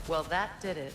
Well, that did it.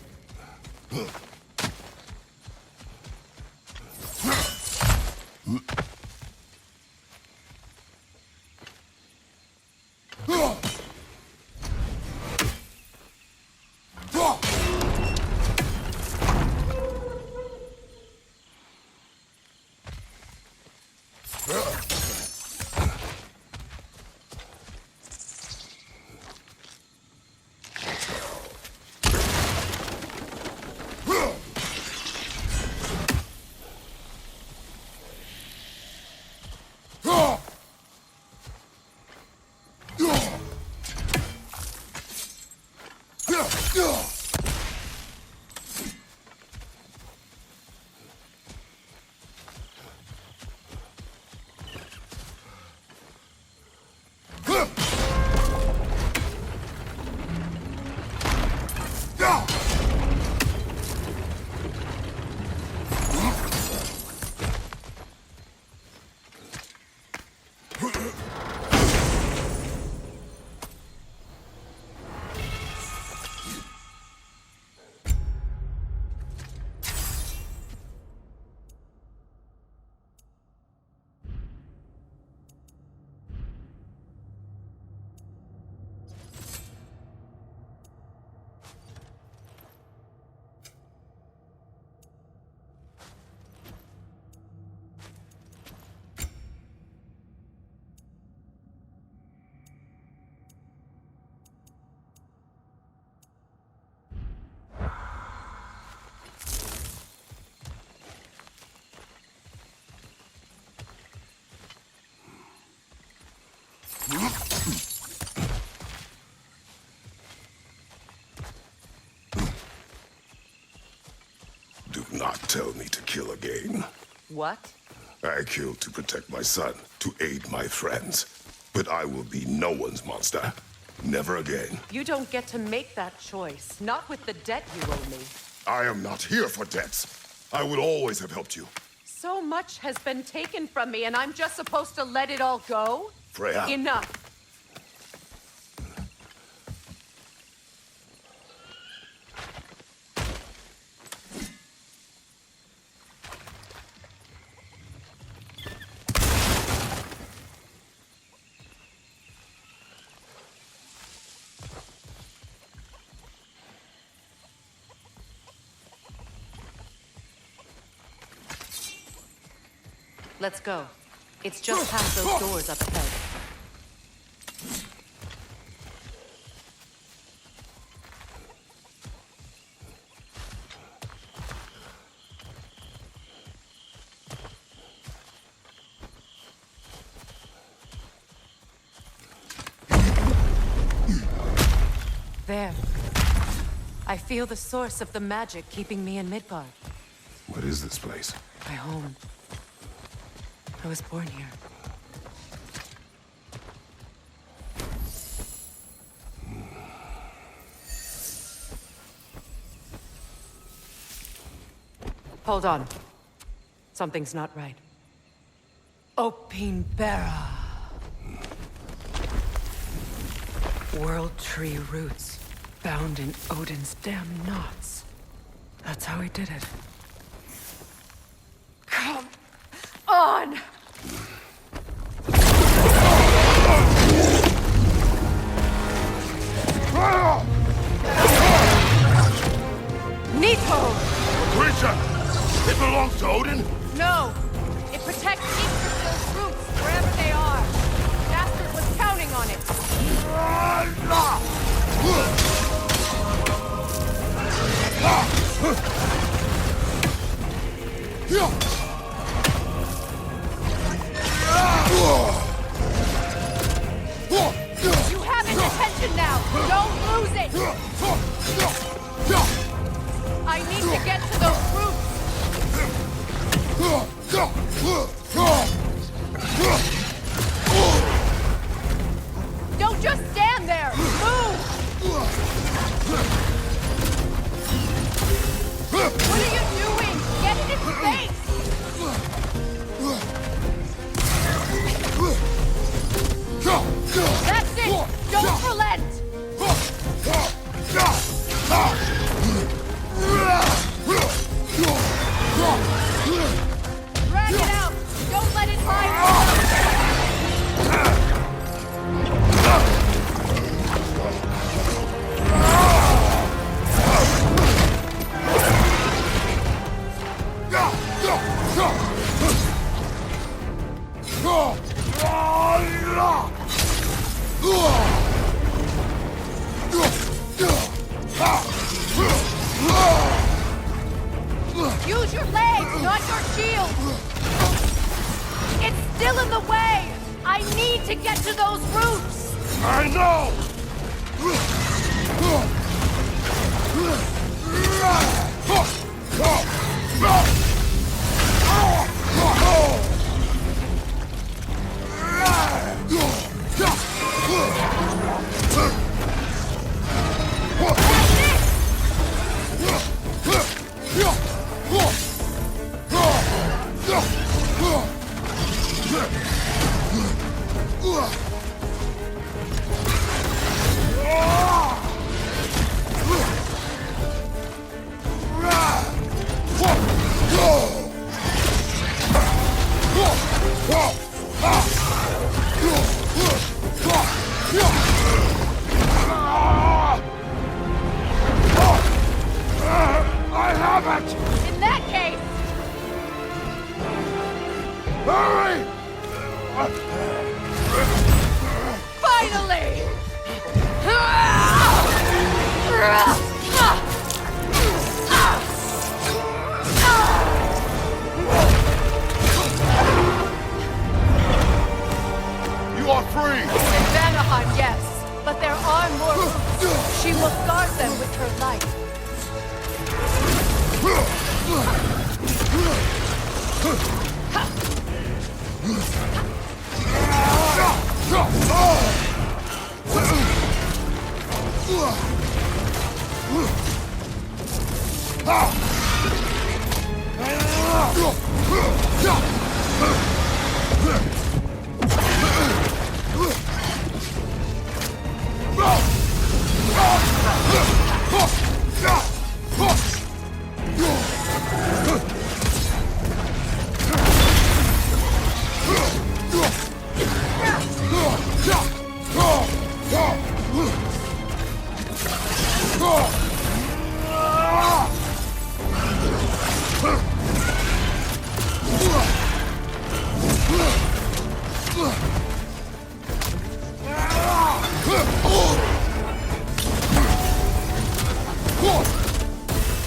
Do not tell me to kill again. What? I killed to protect my son, to aid my friends. But I will be no one's monster. Never again. You don't get to make that choice. Not with the debt you owe me. I am not here for debts. I would always have helped you. So much has been taken from me, and I'm just supposed to let it all go? Freya. Enough. Let's go. It's just past those doors up ahead. There. I feel the source of the magic keeping me in Midgard. What is this place? My home. I was born here. Hold on. Something's not right. Opinbera. World tree roots, bound in Odin's damn knots. That's how he did it. Come on! Nito! A creature! It belongs to Odin? No! It protects Yggdrasil's roots wherever they are. Bastard was counting on it. Don't lose it! I need to get to those roots! Don't just stand there! Move! What are you doing? Get in its face! That's it! Don't relent! Drag it out! Don't let it hide! Use your legs, not your shield! It's still in the way! I need to get to those roots! I know! I have it! In that case, Hurry! finally! You are free! In Vanaheim, yes, but there are more roots. She will guard them with her life.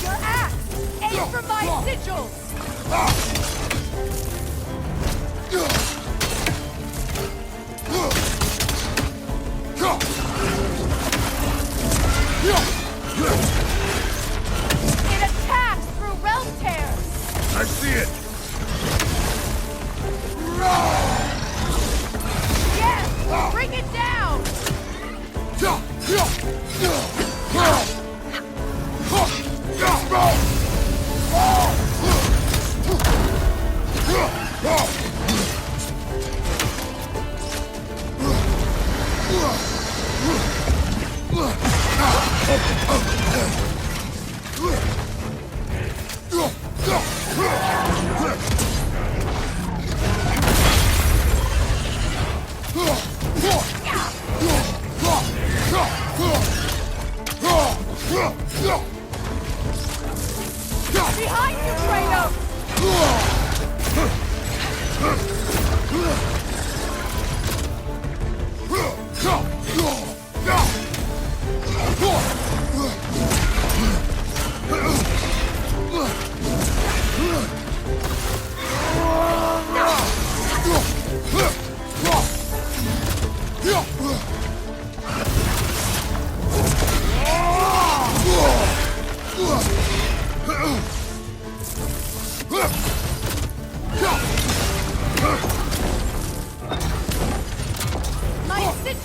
Your axe! Aim for my sigils! It attacks through realm tears! I see it! Yes! Bring it down! Behind you, Kratos!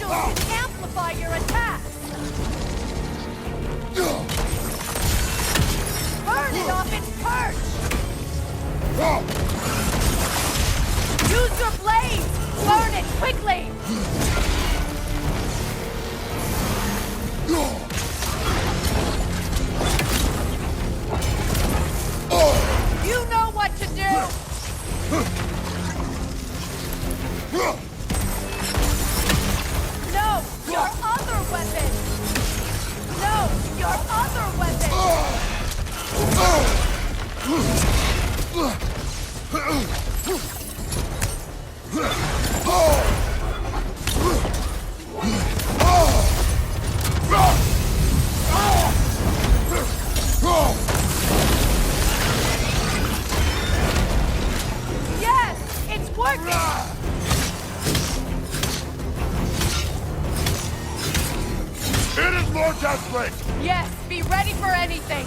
modules can amplify your attacks. Burn it off its perch! Use your blades! Burn it quickly! You know what to do! No! Your other weapon! No! Your other weapon! Yes! It's working! It is more desperate! Yes, be ready for anything!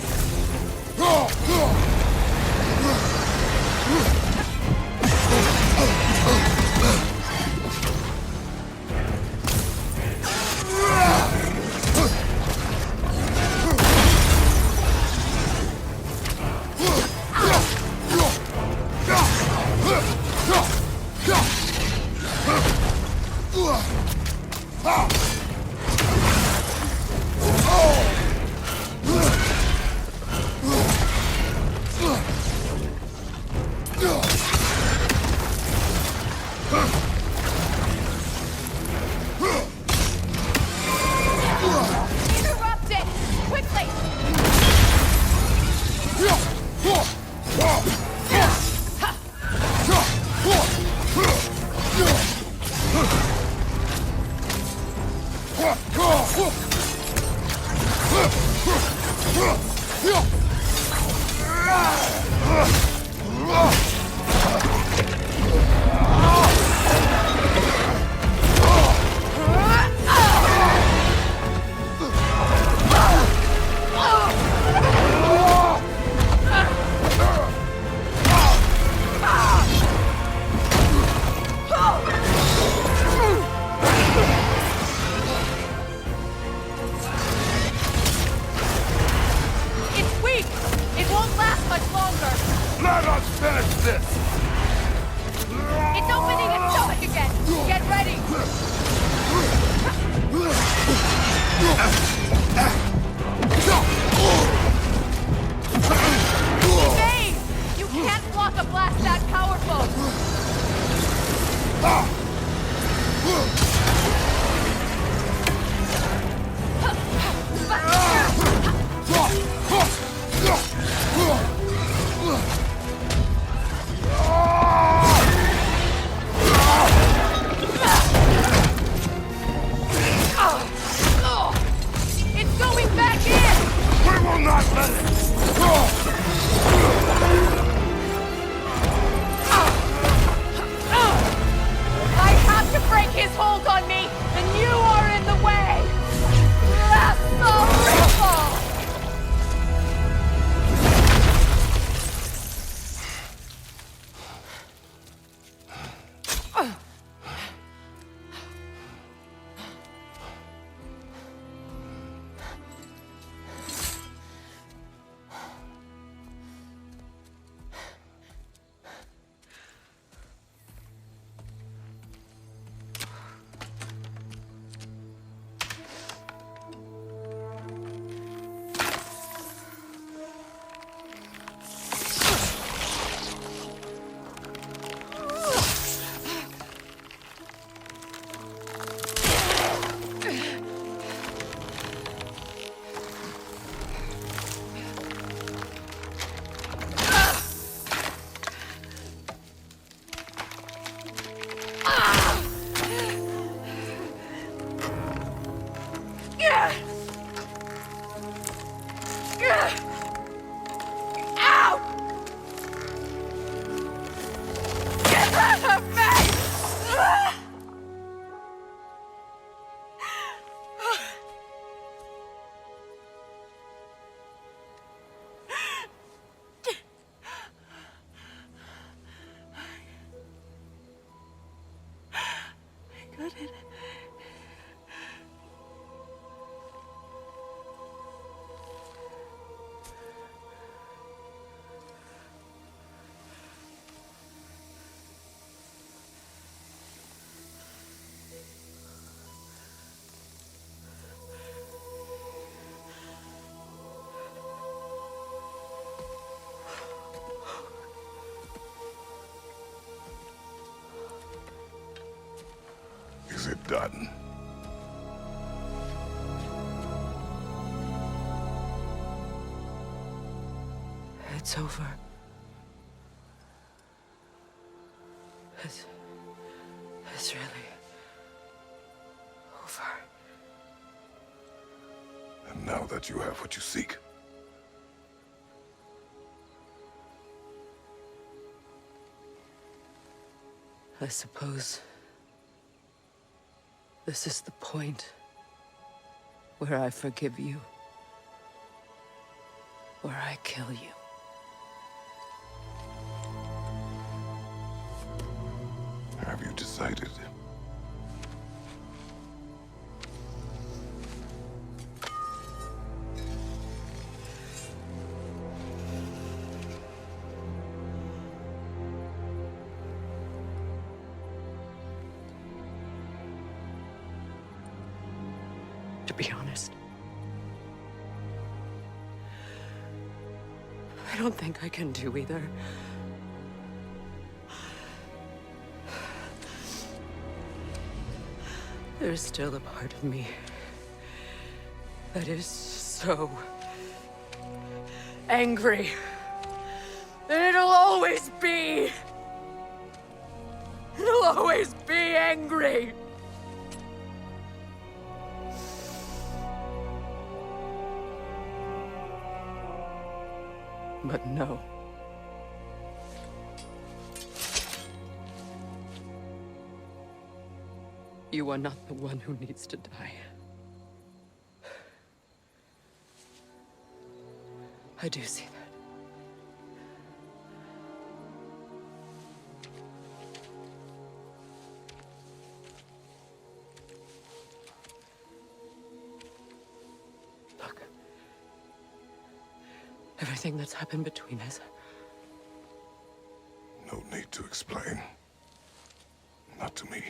Interrupt it! Quickly! It's weak! It won't last much longer! Let us finish this! It's opening its stomach again! Get ready! Evade! You can't block a blast that powerful! It's going back in! We will not let it! I have to break his hold on me, and you are in the way! That's so ripple! Out! Get out of me! done. It's over. It's really over. And now that you have what you seek, I suppose this is the point where I forgive you, where I kill you. have you decided? To be honest, I don't think I can do either. There's still a part of me that is so angry that it'll always be. It'll always be angry. But no. You are not the one who needs to die. I do see that. Look. Everything that's happened between us. No need to explain. Not to me.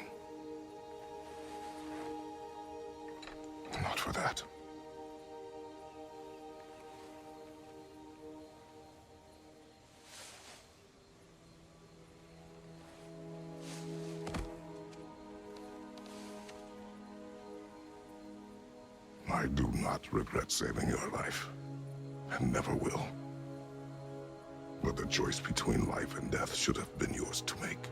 Not for that. I do not regret saving your life, and never will. But the choice between life and death should have been yours to make.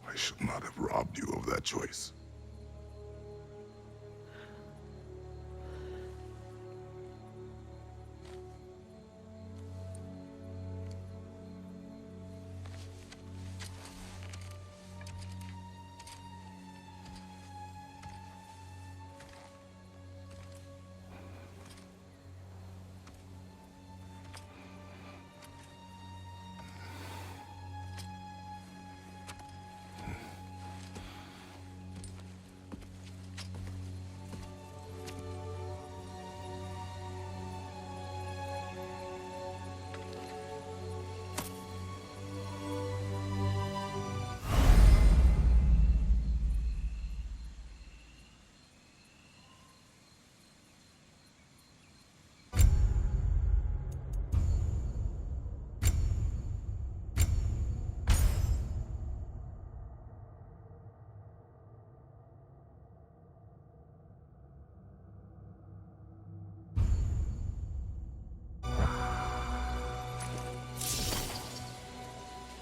I should not have robbed you of that choice.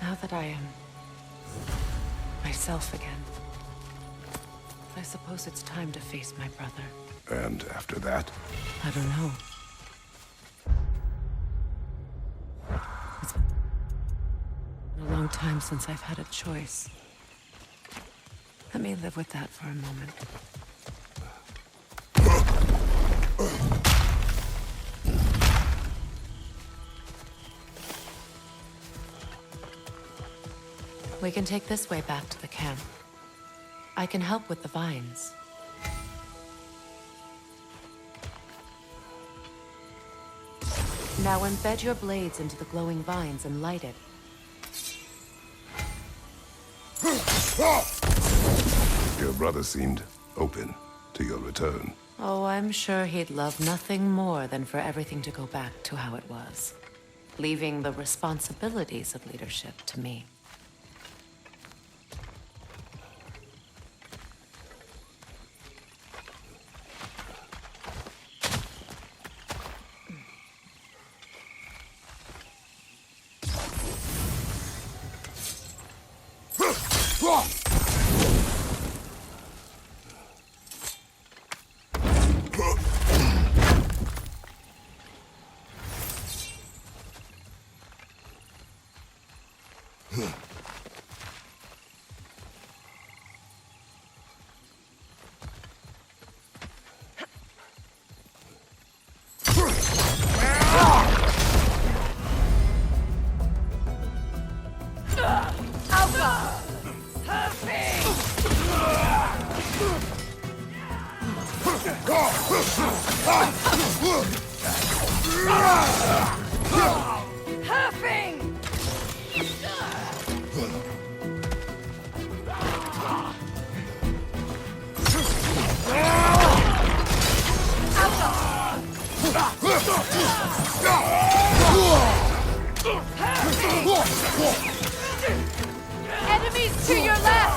Now that I am myself again, I suppose it's time to face my brother. And after that? I don't know. It's been a long time since I've had a choice. Let me live with that for a moment. We can take this way back to the camp. I can help with the vines. Now embed your blades into the glowing vines and light it. Your brother seemed open to your return. Oh, I'm sure he'd love nothing more than for everything to go back to how it was, leaving the responsibilities of leadership to me. Huffing! Enemies to your left!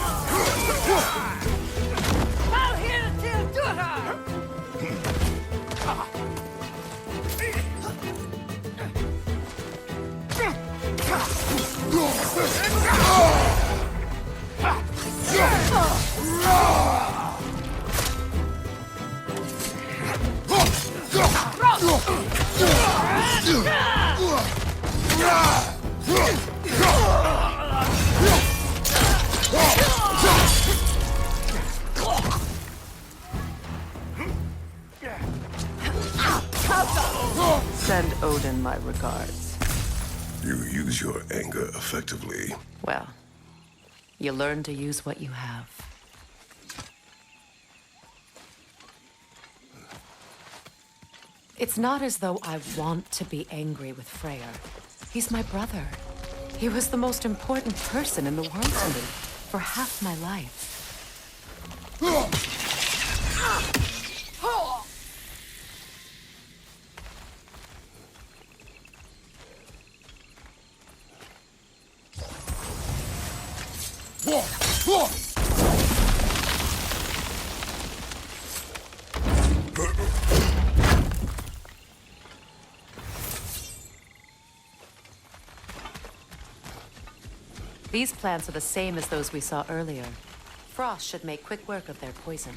I'll here till Dura! Send Odin my regards. You use your anger effectively. Well, you learn to use what you have. It's not as though I want to be angry with Freyr. He's my brother. He was the most important person in the world to me for half my life. These plants are the same as those we saw earlier. Frost should make quick work of their poison.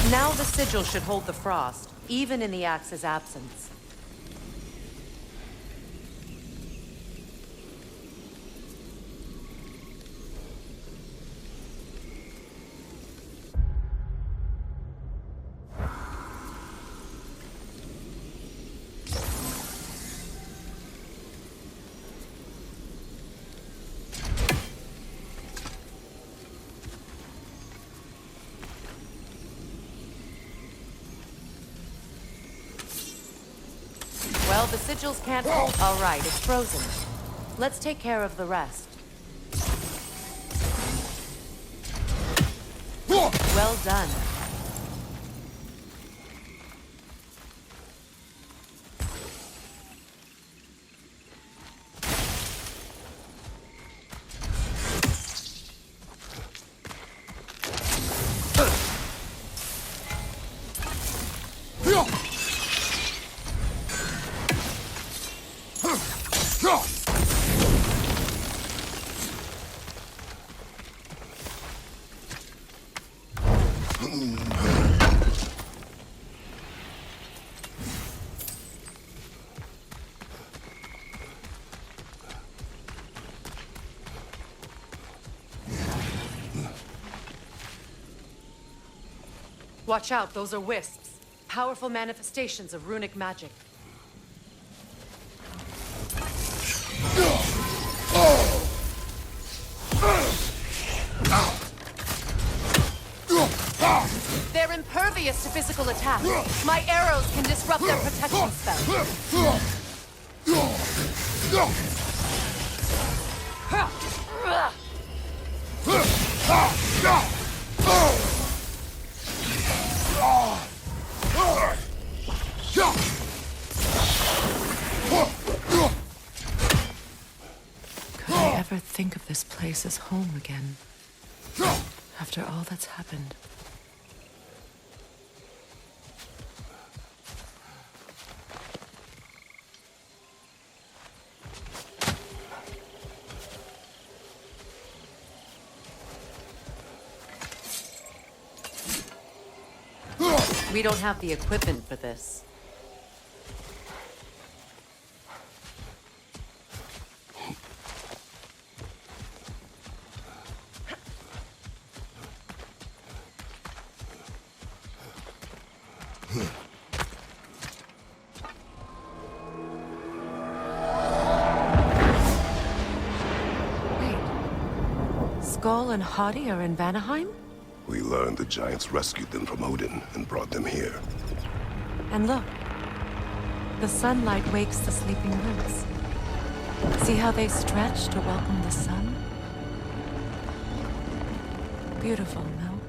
Now the sigil should hold the frost, even in the axe's absence. Well, the sigils can't hold. All right, it's frozen. Let's take care of the rest. Well done. Watch out, those are wisps. Powerful manifestations of runic magic. They're impervious to physical attack. My arrows can disrupt their protection spell. Could I ever think of this place as home again? After all that's happened. We don't have the equipment for this. Skull and Hati are in Vanaheim? We learned the giants rescued them from Odin and brought them here. And look, the sunlight wakes the sleeping roots. See how they stretch to welcome the sun? Beautiful, no?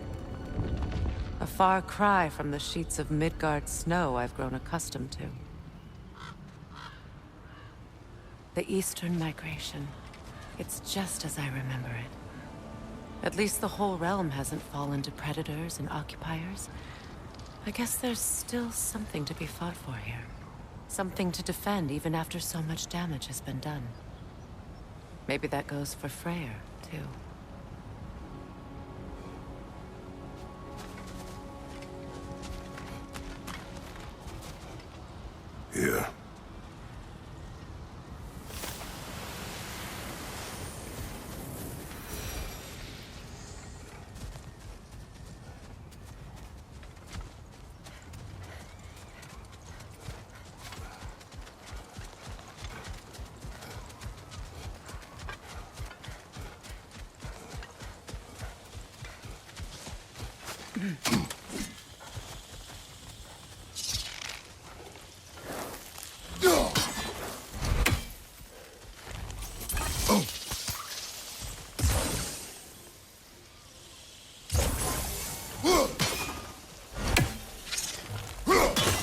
A far cry from the sheets of Midgard snow I've grown accustomed to. The Eastern Migration. It's just as I remember it. At least the whole realm hasn't fallen to predators and occupiers. I guess there's still something to be fought for here. Something to defend even after so much damage has been done. Maybe that goes for Freyr, too. Here.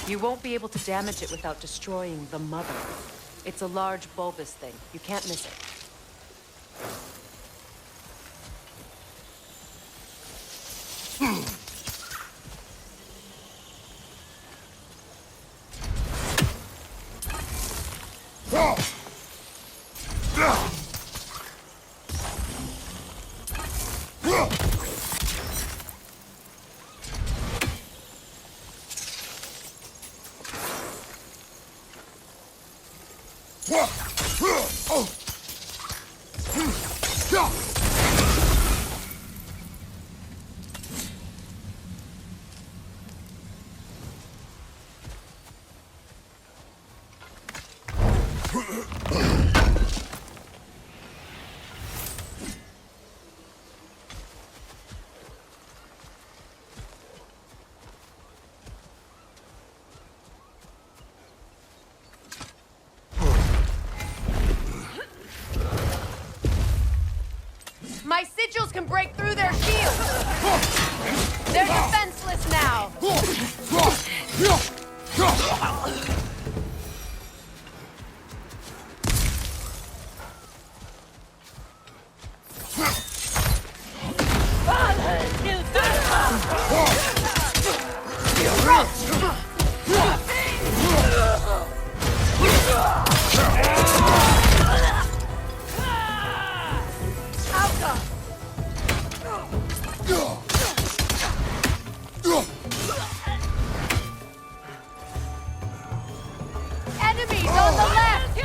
You won't be able to damage it without destroying the mother. It's a large bulbous thing. You can't miss it. My sigils can break through their shields! They're defenseless now! Enemies on the left!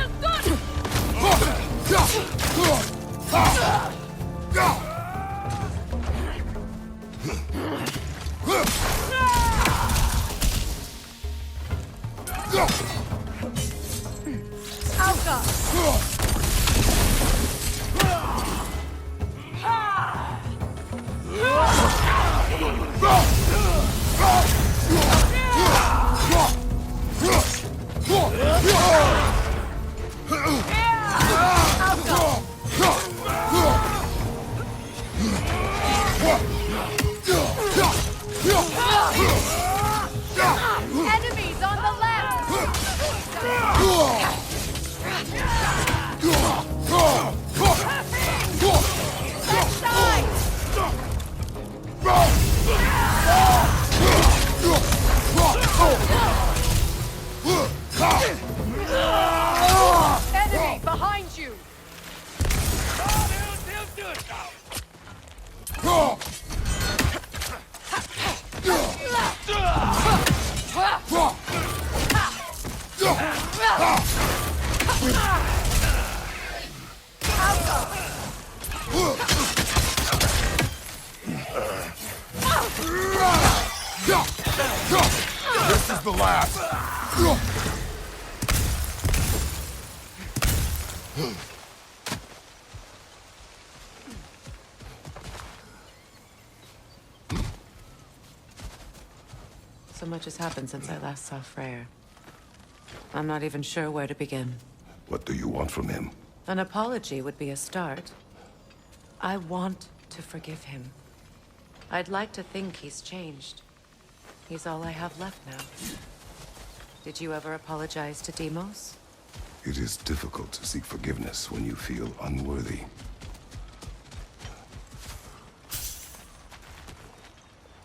Enemies on the left! Left side! Enemy behind you! This is the last. So much has happened since I last saw Freyr. I'm not even sure where to begin. What do you want from him? An apology would be a start. I want to forgive him. I'd like to think he's changed. He's all I have left now. Did you ever apologize to Deimos? It is difficult to seek forgiveness when you feel unworthy.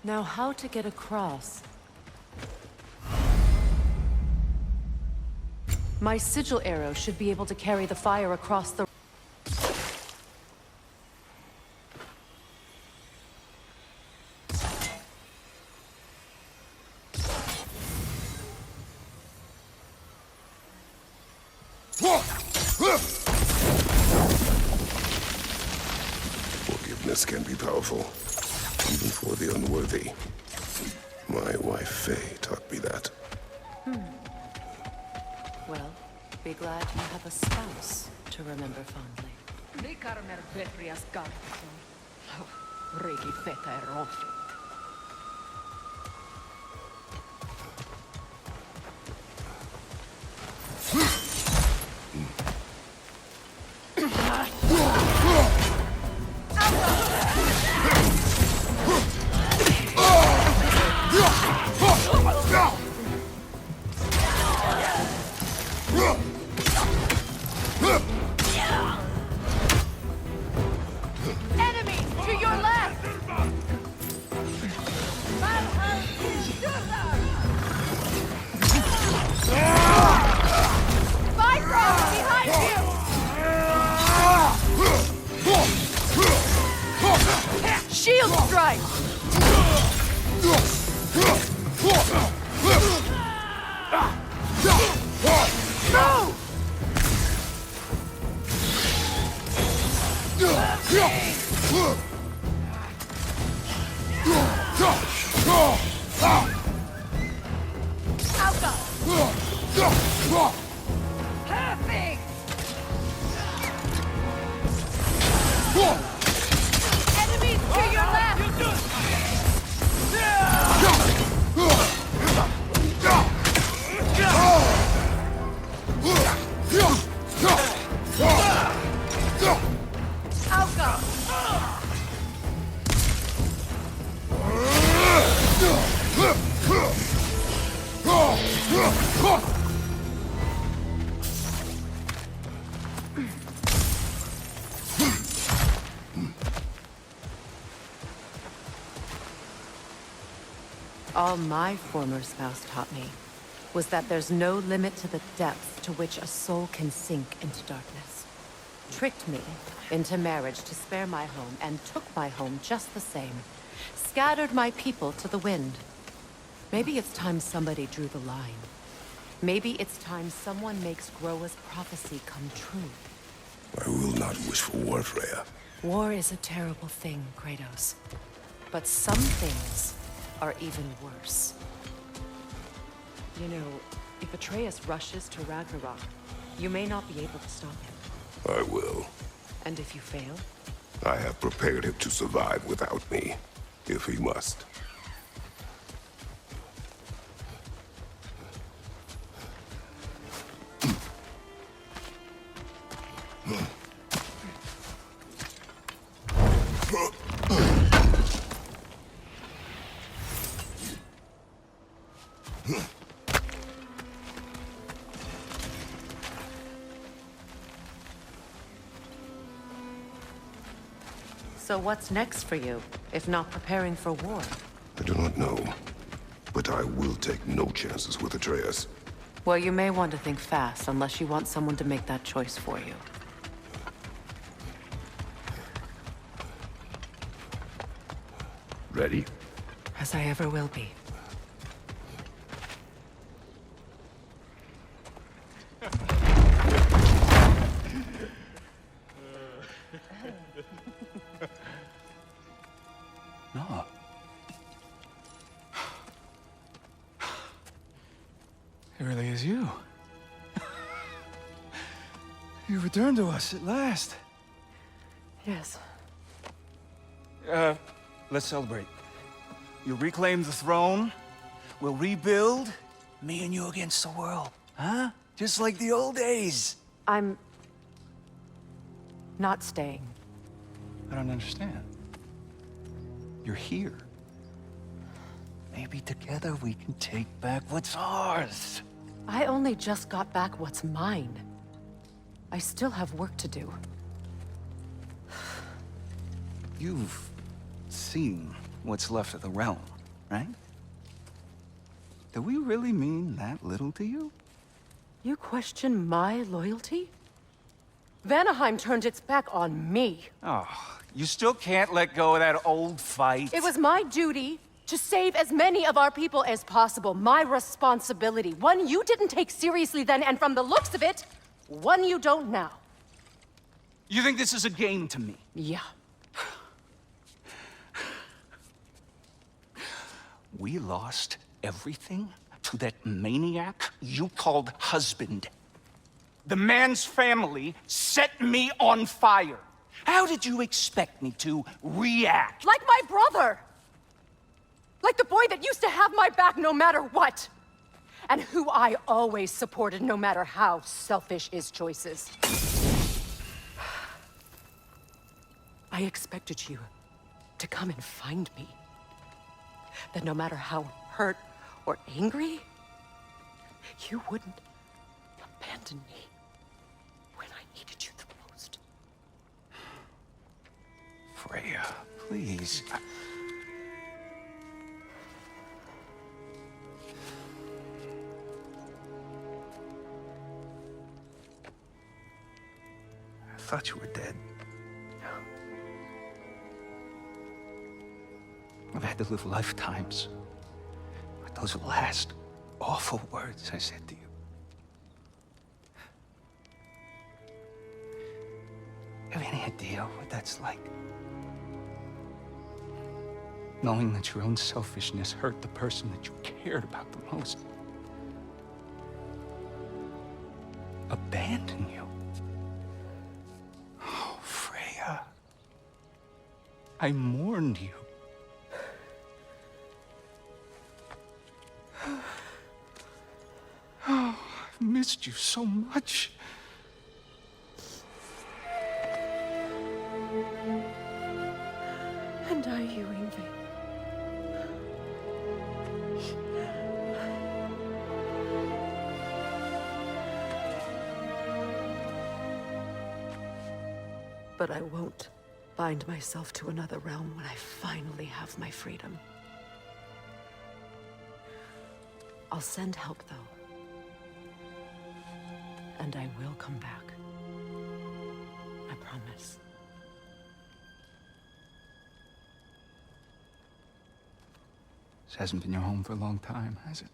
Now, how to get across? My sigil arrow should be able to carry the fire across the... Forgiveness can be powerful, even for the unworthy. My wife Faye taught me that. Well, be glad you have a spouse to remember fondly. Enemy to your left! Bifrost behind you! Shield strike! Move! Alka! Perfect! Enemies to your left! Alka! All my former spouse taught me was that there's no limit to the depth to which a soul can sink into darkness. Tricked me into marriage to spare my home, and took my home just the same. Scattered my people to the wind. Maybe it's time somebody drew the line. Maybe it's time someone makes Groa's prophecy come true. I will not wish for war, Freya. War is a terrible thing, Kratos. But some things are even worse. You know, if Atreus rushes to Ragnarok, you may not be able to stop him. I will. And if you fail? I have prepared him to survive without me, if he must. So what's next for you, if not preparing for war? I do not know, but I will take no chances with Atreus. Well, you may want to think fast, unless you want someone to make that choice for you. Ready? As I ever will be. No. It really is you. You returned to us at last. Yes. Let's celebrate. You reclaimed the throne. We'll rebuild, me and you against the world, huh? Just like the old days. I'm... not staying. I don't understand. You're here. Maybe together we can take back what's ours. I only just got back what's mine. I still have work to do. You've seen what's left of the realm, right? Do we really mean that little to you? You question my loyalty? Vanaheim turned its back on me. Oh, you still can't let go of that old fight? It was my duty to save as many of our people as possible. My responsibility. One you didn't take seriously then, and from the looks of it, one you don't now. You think this is a game to me? Yeah. We lost everything to that maniac you called husband. The man's family set me on fire. How did you expect me to react? Like my brother! Like the boy that used to have my back no matter what! And who I always supported no matter how selfish his choices. I expected you to come and find me. That no matter how hurt or angry, you wouldn't abandon me when I needed you the most. Freya, please. I thought you were dead. I've had to live lifetimes with those last awful words I said to you. Have any idea what that's like? Knowing that your own selfishness hurt the person that you cared about the most. Abandon you. Oh, Freya. I mourned you. Oh, I've missed you so much. And are you, Ingvi? But I won't bind myself to another realm when I finally have my freedom. I'll send help, though. And I will come back. I promise. This hasn't been your home for a long time, has it?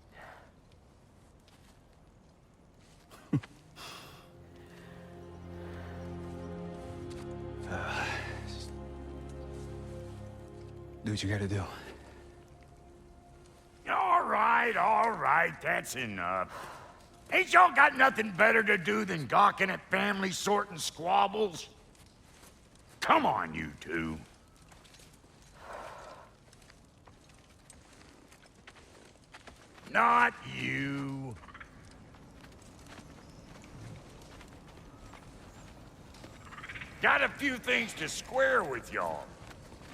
Do what you gotta do. All right, that's enough. Ain't y'all got nothing better to do than gawking at family sorting squabbles? Come on, you two. Not you. Got a few things to square with y'all.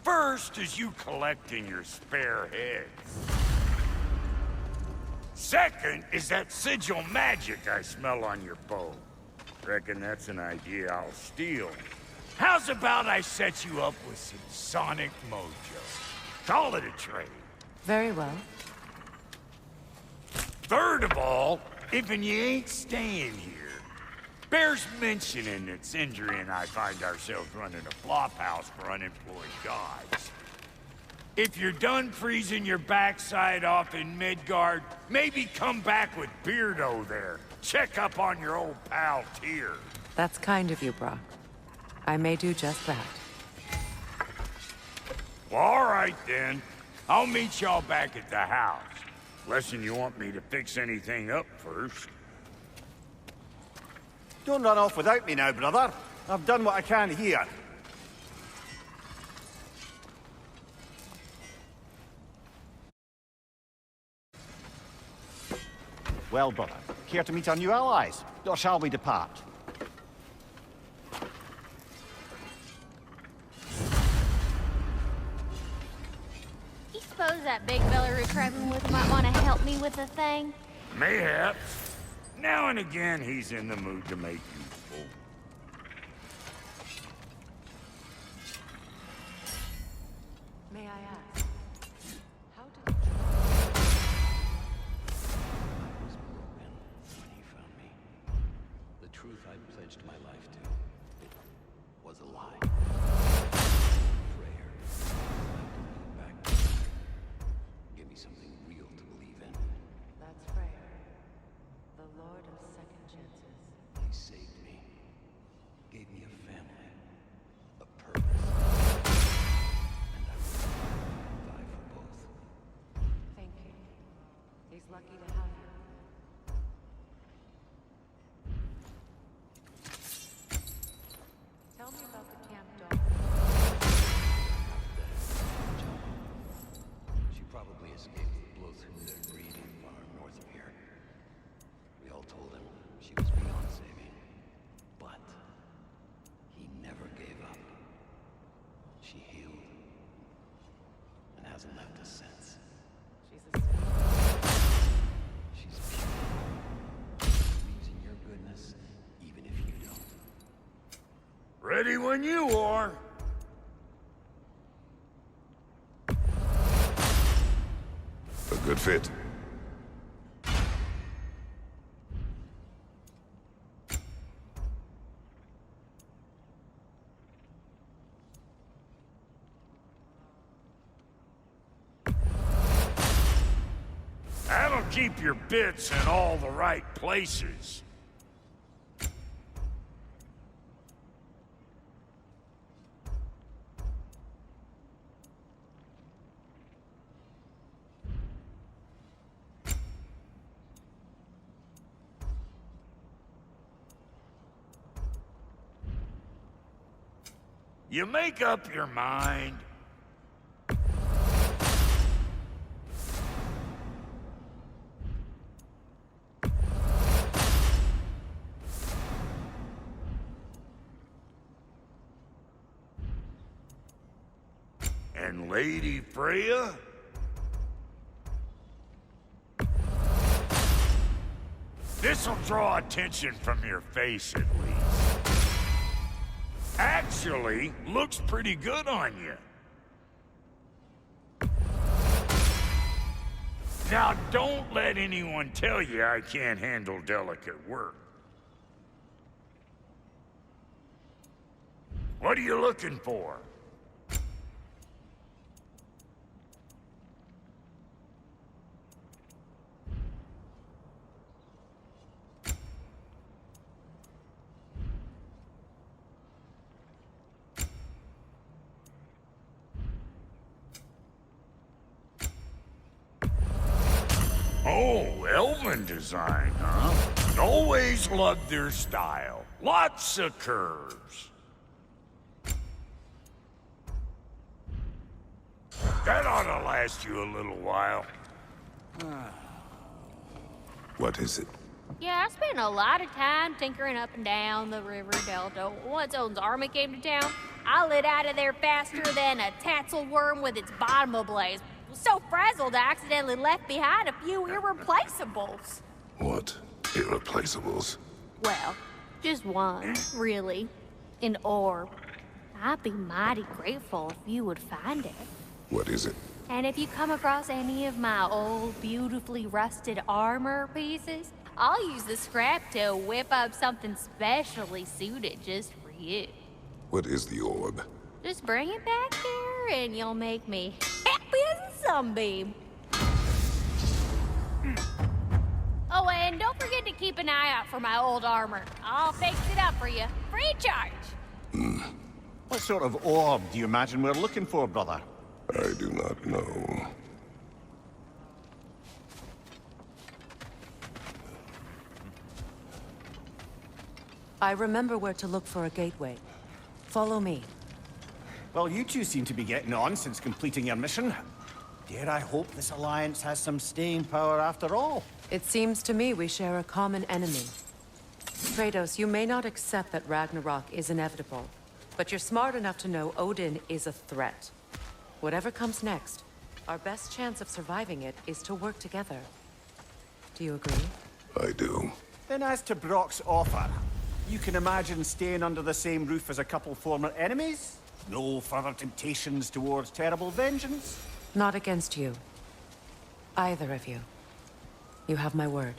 First is you collecting your spare heads. Second is that sigil magic I smell on your bow. Reckon that's an idea I'll steal. How's about I set you up with some sonic mojo? Call it a trade. Very well. Third of all, if you ain't staying here, bears mentioning that Sindri and I find ourselves running a flop house for unemployed gods. If you're done freezing your backside off in Midgard, maybe come back with Beardo there. Check up on your old pal Tyr. That's kind of you, Brock. I may do just that. Well, all right then. I'll meet y'all back at the house. Unless you want me to fix anything up first. Don't run off without me now, brother. I've done what I can here. Well, brother, care to meet our new allies? Or shall we depart? You suppose that big fella we're traveling with might want to help me with a thing? Mayhaps. Now and again, he's in the mood to make useful. May I ask, how did I was broken when he found me. The truth I'd pledged my life to was a lie. Prayer back. Give me something real to believe in. That's Freya, the Lord of Second Chances. He saved me. Gave me a family. A purpose. And I would die for both. Thank you. He's lucky to have you. Tell me about the camp dog. She probably escaped the Blothhunder breeding farm north of here. We all told him she was beyond saving. But he never gave up. She healed. And hasn't left us since. She's a sweet. She's pure. Believes in your goodness, even if you don't. Ready when you are. A good fit. That'll keep your bits in all the right places. You make up your mind. And Lady Freya? This'll draw attention from your face, at least. Actually, looks pretty good on you. Now, don't let anyone tell you I can't handle delicate work. What are you looking for? Oh, Elven design, huh? Always loved their style. Lots of curves. That ought to last you a little while. What is it? Yeah, I spent a lot of time tinkering up and down the river delta. Once Odin's army came to town, I lit out of there faster than a tassel worm with its bottom ablaze. Was so frazzled I accidentally left behind a few irreplaceables. What? Irreplaceables? Well, just one, really. An orb. I'd be mighty grateful if you would find it. What is it? And if you come across any of my old, beautifully rusted armor pieces, I'll use the scrap to whip up something specially suited just for you. What is the orb? Just bring it back here and you'll make me happy as a sunbeam. Oh, and don't forget to keep an eye out for my old armor. I'll fix it up for you, free of charge. What sort of orb do you imagine we're looking for, brother? I do not know. I remember where to look for a gateway. Follow me. Well, you two seem to be getting on since completing your mission. Dare I hope this alliance has some staying power after all? It seems to me we share a common enemy. Kratos, you may not accept that Ragnarok is inevitable, but you're smart enough to know Odin is a threat. Whatever comes next, our best chance of surviving it is to work together. Do you agree? I do. Then as to Brock's offer, you can imagine staying under the same roof as a couple former enemies? No further temptations towards terrible vengeance? Not against you. Either of you. You have my word.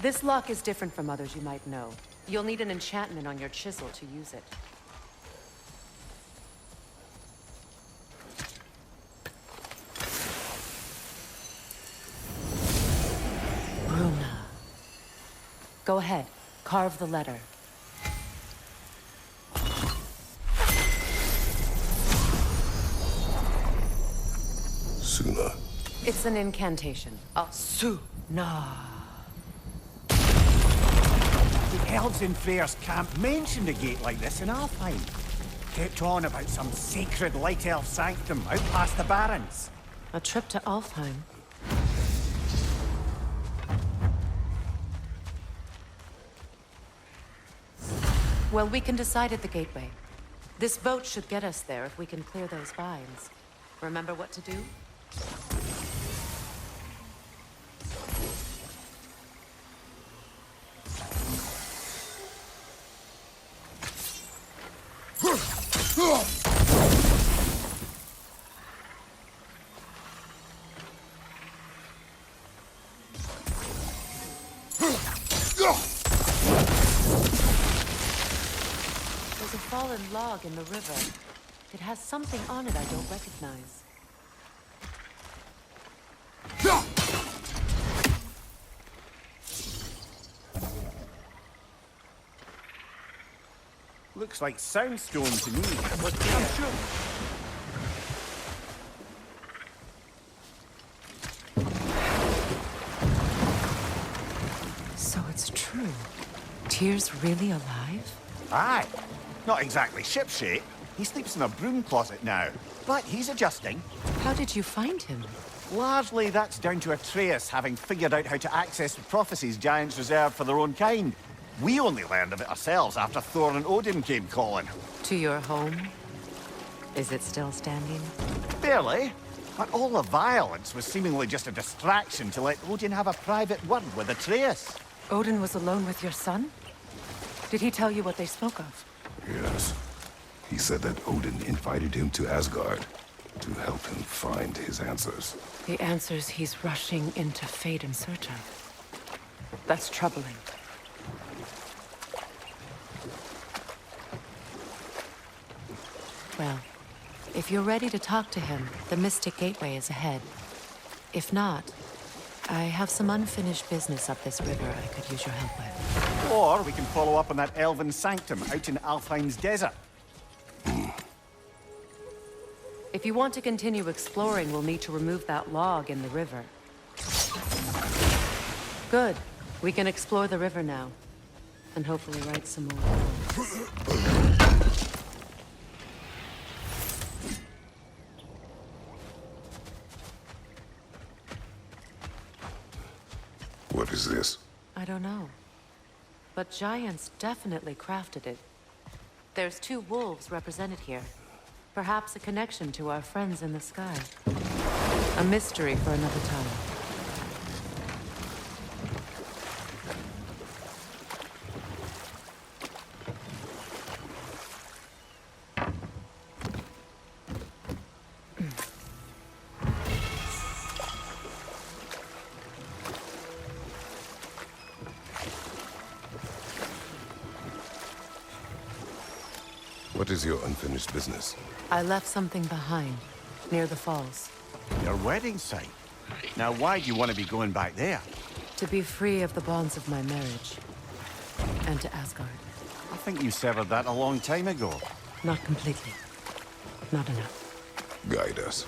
This lock is different from others you might know. You'll need an enchantment on your chisel to use it. Runa. Go ahead. Carve the letter. Suna. It's an incantation. Suna. The elves in Freyr's camp mentioned a gate like this in Alfheim. Kept on about some sacred light elf sanctum out past the Barrens. A trip to Alfheim. Well, we can decide at the gateway. This boat should get us there if we can clear those vines. Remember what to do? There's a fallen log in the river. It has something on it I don't recognize. Looks like soundstone to me. So it's true. Tyr's really alive? Aye. Not exactly shipshape. He sleeps in a broom closet now. But he's adjusting. How did you find him? Largely, that's down to Atreus having figured out how to access the prophecies giants reserve for their own kind. We only learned of it ourselves after Thor and Odin came calling. To your home? Is it still standing? Barely. But all the violence was seemingly just a distraction to let Odin have a private word with Atreus. Odin was alone with your son? Did he tell you what they spoke of? Yes. He said that Odin invited him to Asgard to help him find his answers. The answers he's rushing into fate in search of. That's troubling. Well, if you're ready to talk to him, the Mystic Gateway is ahead. If not, I have some unfinished business up this river I could use your help with. Or we can follow up on that elven sanctum out in Alfheim's desert. If you want to continue exploring, we'll need to remove that log in the river. Good. We can explore the river now. And hopefully write some more poems. What is this? I don't know. But giants definitely crafted it. There's 2 wolves represented here. Perhaps a connection to our friends in the sky. A mystery for another time. What is your unfinished business? I left something behind, near the falls. Your wedding site. Now why do you want to be going back there? To be free of the bonds of my marriage. And to Asgard. I think you severed that a long time ago. Not completely. Not enough. Guide us.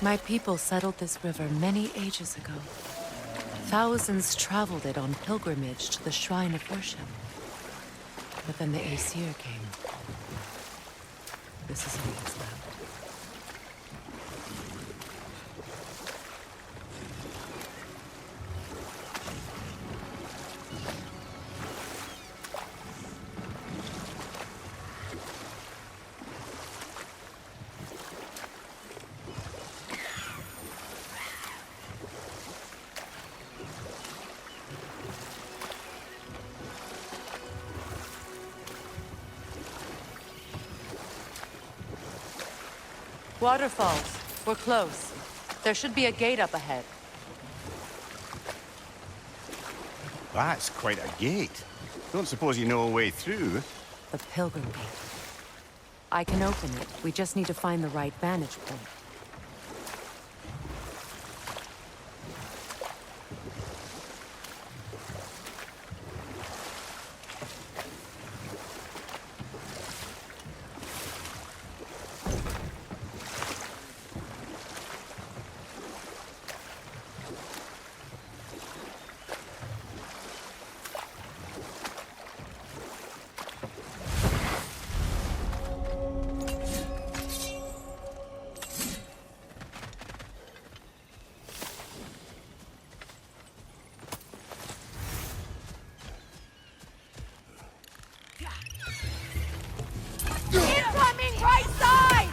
My people settled this river many ages ago. Thousands traveled it on pilgrimage to the shrine of worship. But then the Aesir came. This is all that's left. Waterfalls. We're close. There should be a gate up ahead. That's quite a gate. Don't suppose you know a way through? The Pilgrim Gate. I can open it. We just need to find the right vantage point. Incoming right side!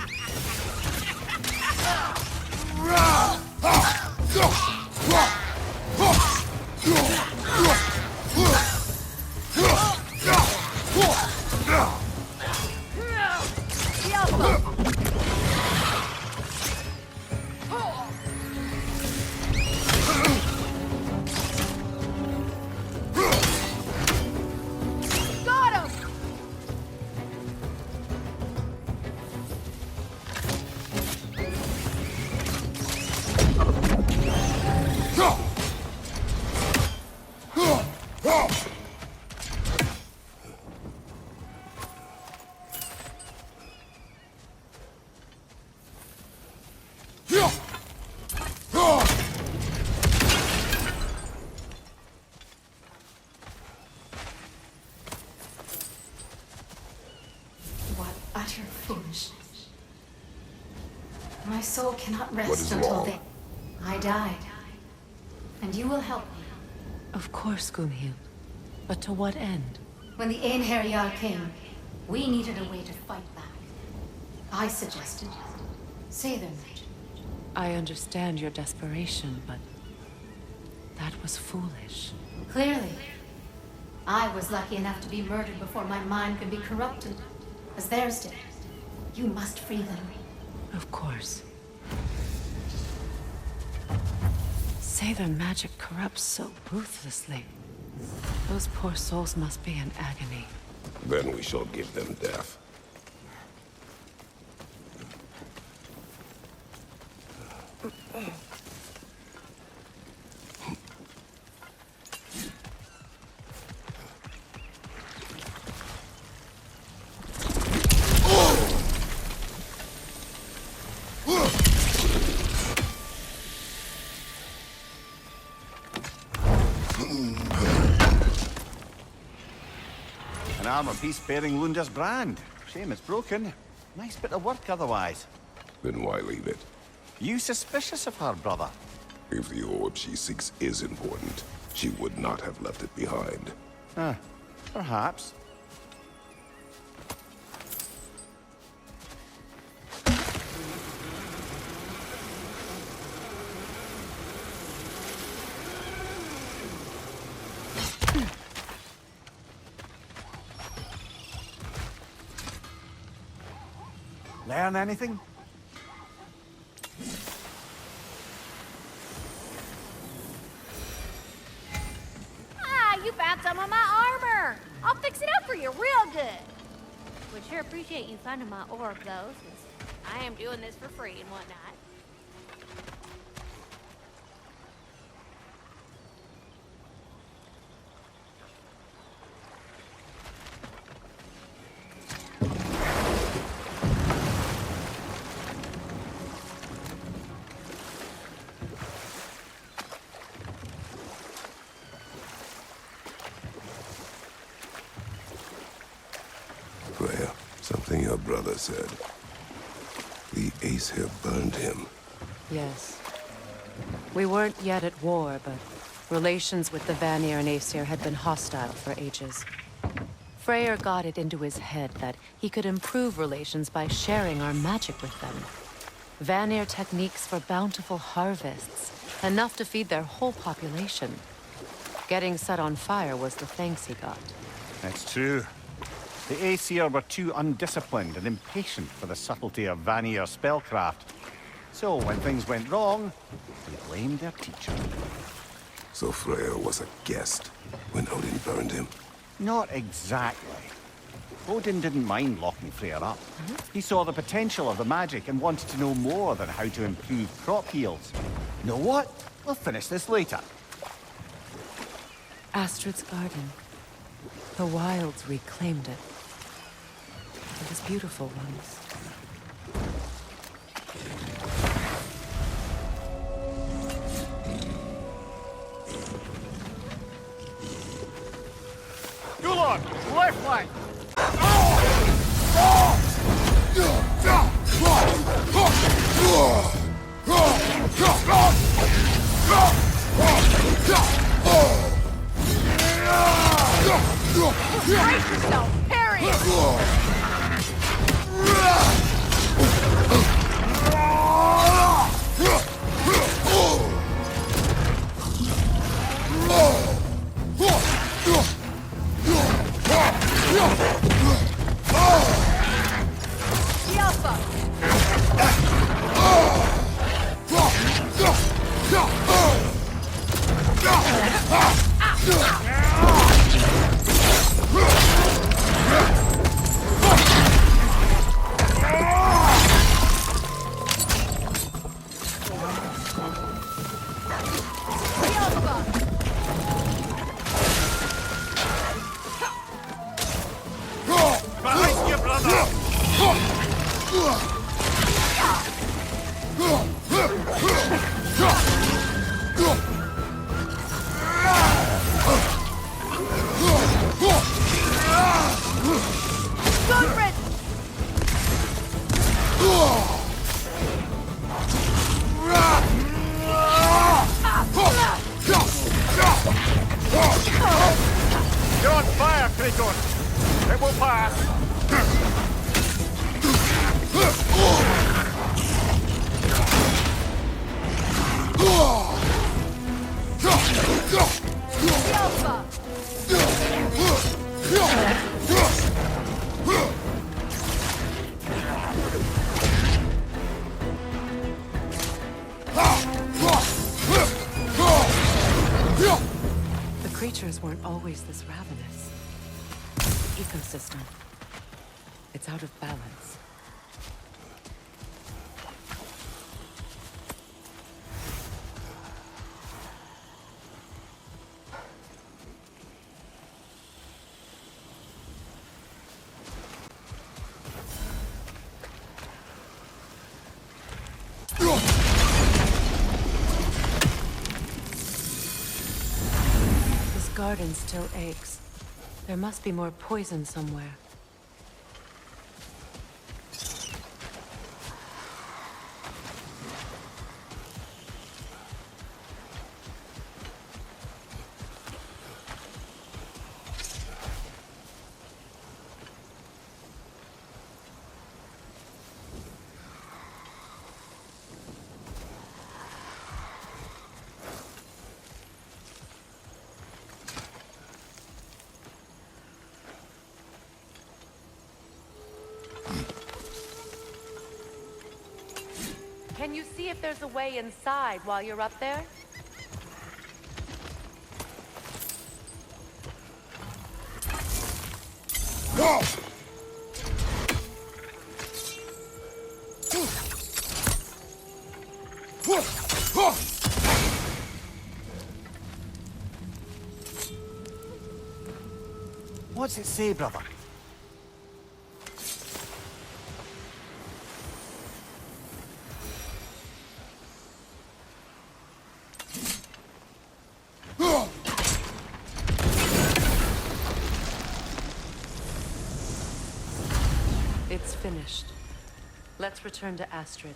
Got him! utter foolishness. My soul cannot What rest is until wrong? then. I died. And you will help me. Of course, Gunhild. But to what end? When the Einherjar came, we needed a way to fight back. I suggested Sather magic. I understand your desperation, but that was foolish. Clearly. I was lucky enough to be murdered before my mind could be corrupted, as theirs did. You must free them. Of course. Sather magic corrupts so ruthlessly. Those poor souls must be in agony. Then we shall give them death. An armor piece bearing Lunda's brand. Shame it's broken. Nice bit of work otherwise. Then why leave it? You suspicious of her, brother? If the orb she seeks is important, she would not have left it behind. Perhaps. Learn anything? Ah, you found some of my armor. I'll fix it up for you real good. Would sure appreciate you finding my orb, though, since I am doing this for free and whatnot. Freya, something your brother said. The Aesir burned him. Yes. We weren't yet at war, but relations with the Vanir and Aesir had been hostile for ages. Freyr got it into his head that he could improve relations by sharing our magic with them. Vanir techniques for bountiful harvests, enough to feed their whole population. Getting set on fire was the thanks he got. That's true. The Aesir were too undisciplined and impatient for the subtlety of Vanir spellcraft. So when things went wrong, they blamed their teacher. So Freya was a guest when Odin burned him. Not exactly. Odin didn't mind locking Freyr up. He saw the potential of the magic and wanted to know more than how to improve crop yields. Know what? We'll finish this later. Astrid's garden. The wilds reclaimed it. It was beautiful once. Gulon, left flank! Brace yourself, parry it! Fire, Kratos! It will pass! The creatures weren't always this ravenous. The ecosystem. It's out of balance. This garden still aches. There must be more poison somewhere. Can you see if there's a way inside while you're up there? What's it say, brother? It's finished. Let's return to Astrid.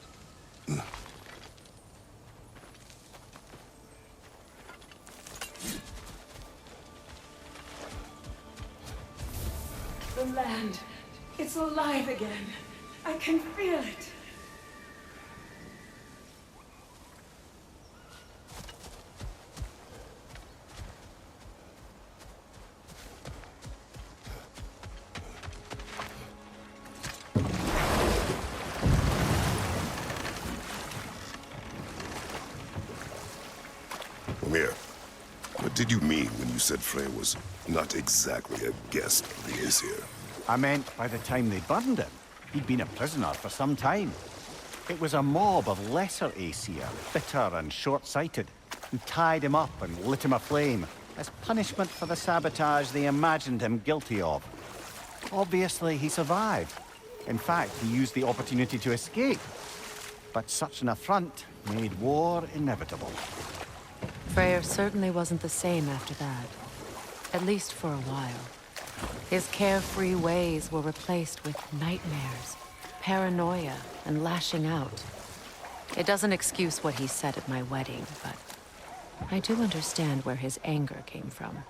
The land. It's alive again. I can feel it. Mimir, what did you mean when you said Frey was not exactly a guest of the Aesir? I meant by the time they burned him, he'd been a prisoner for some time. It was a mob of lesser Aesir, bitter and short-sighted, who tied him up and lit him aflame as punishment for the sabotage they imagined him guilty of. Obviously, he survived. In fact, he used the opportunity to escape. But such an affront made war inevitable. Freyr certainly wasn't the same after that. At least for a while. His carefree ways were replaced with nightmares, paranoia, and lashing out. It doesn't excuse what he said at my wedding, but I do understand where his anger came from.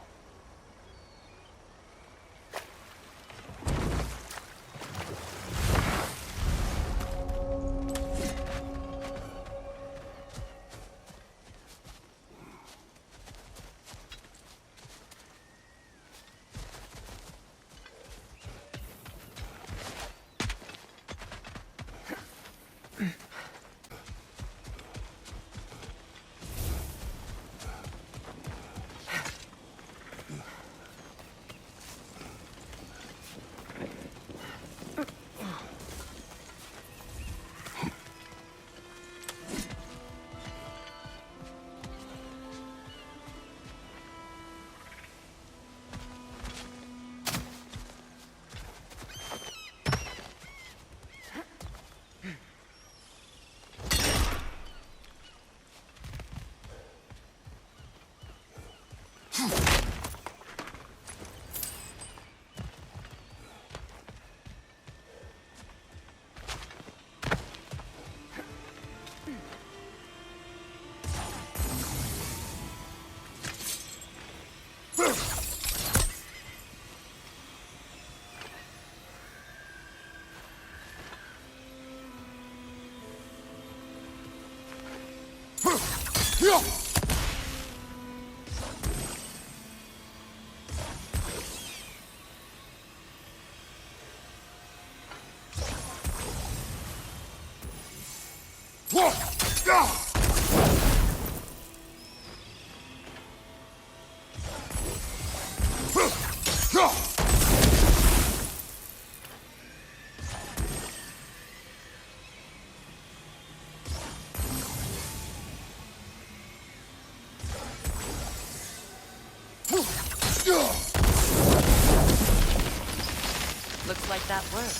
Looks like that worked.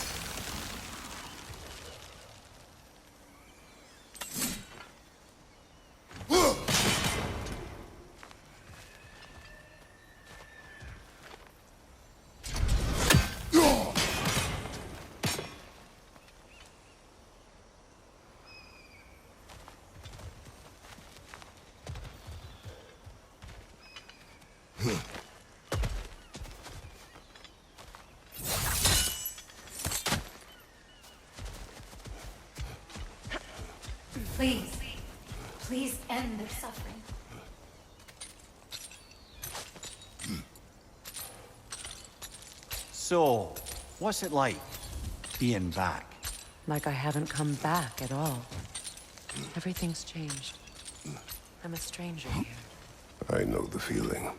Please, please end their suffering. So, what's it like, being back? Like I haven't come back at all. Everything's changed. I'm a stranger here. I know the feeling.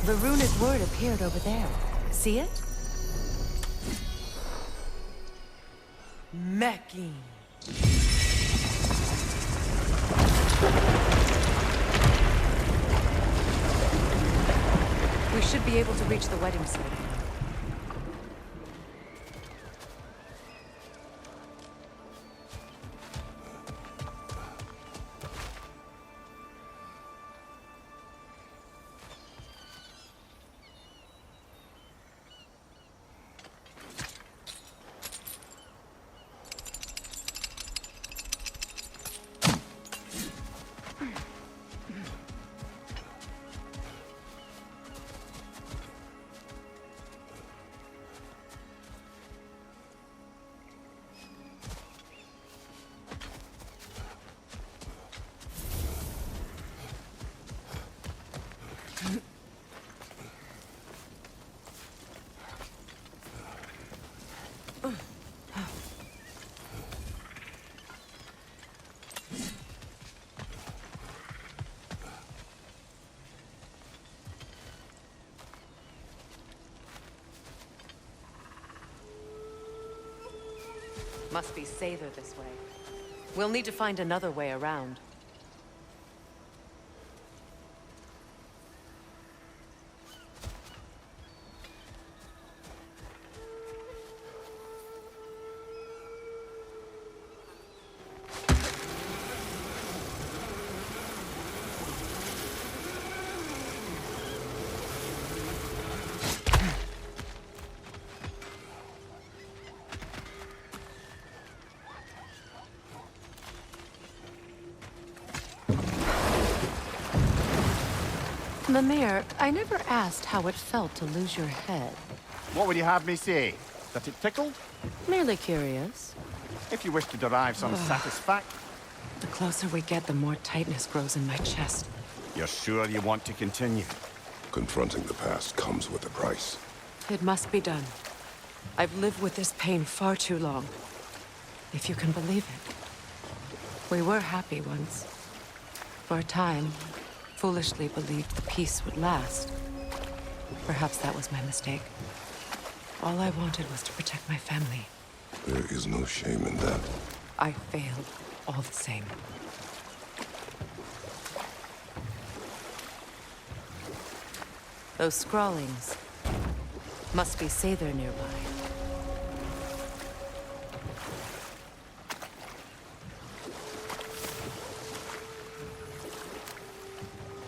The runic word appeared over there. See it? Mecking. We should be able to reach the wedding site. Must be Sather this way. We'll need to find another way around. Mimir, I never asked how it felt to lose your head. What would you have me say? That it tickled? Merely curious. If you wish to derive some satisfaction. The closer we get, the more tightness grows in my chest. You're sure you want to continue? Confronting the past comes with a price. It must be done. I've lived with this pain far too long. If you can believe it. We were happy once. For a time, foolishly believed the peace would last. Perhaps that was my mistake. All I wanted was to protect my family. There is no shame in that. I failed, all the same. Those scrawlings must be Sather nearby.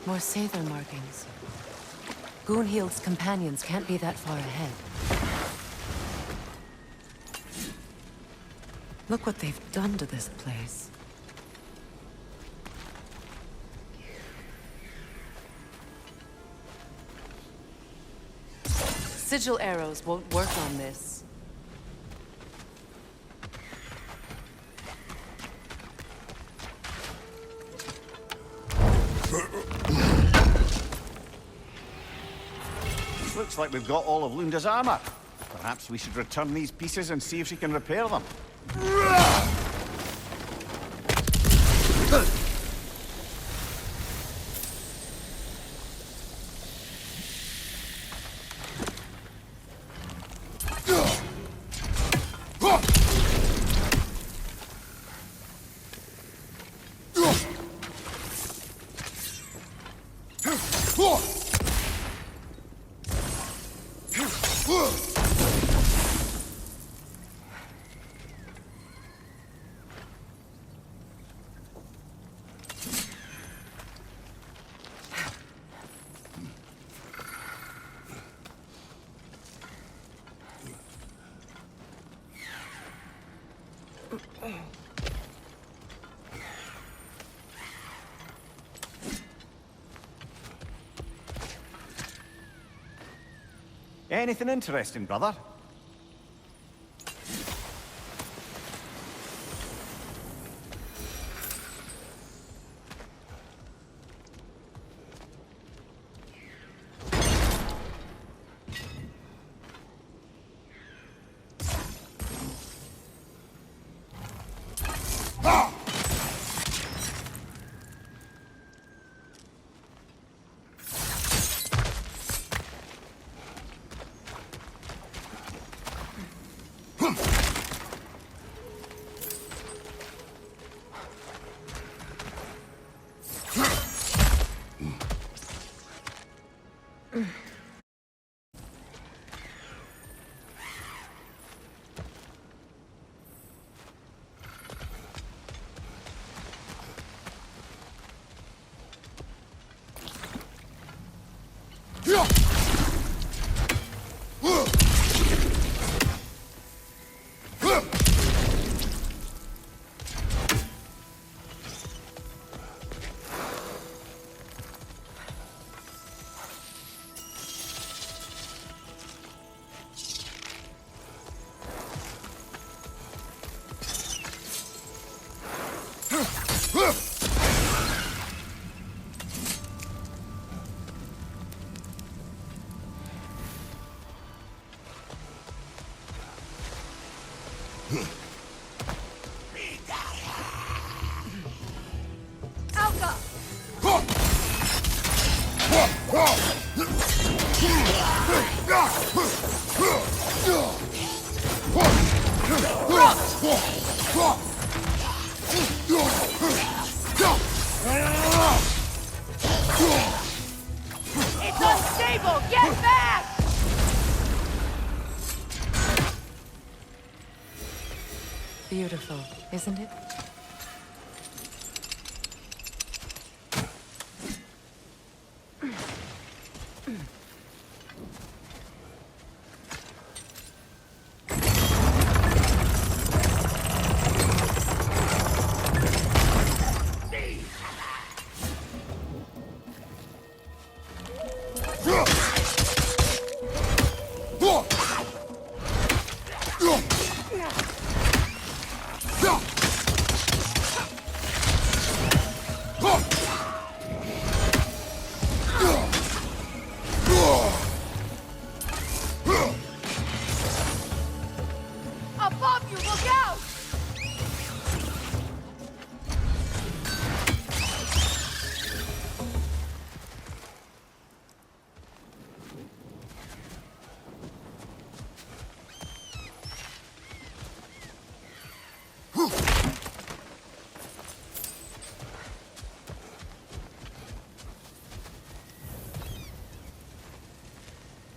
More Sather markings. Gunhild's companions can't be that far ahead. Look what they've done to this place. Sigil arrows won't work on this. Looks like we've got all of Lunda's armor. Perhaps we should return these pieces and see if she can repair them. Anything interesting, brother? It's unstable! Get back! Beautiful, isn't it? Above you, look out!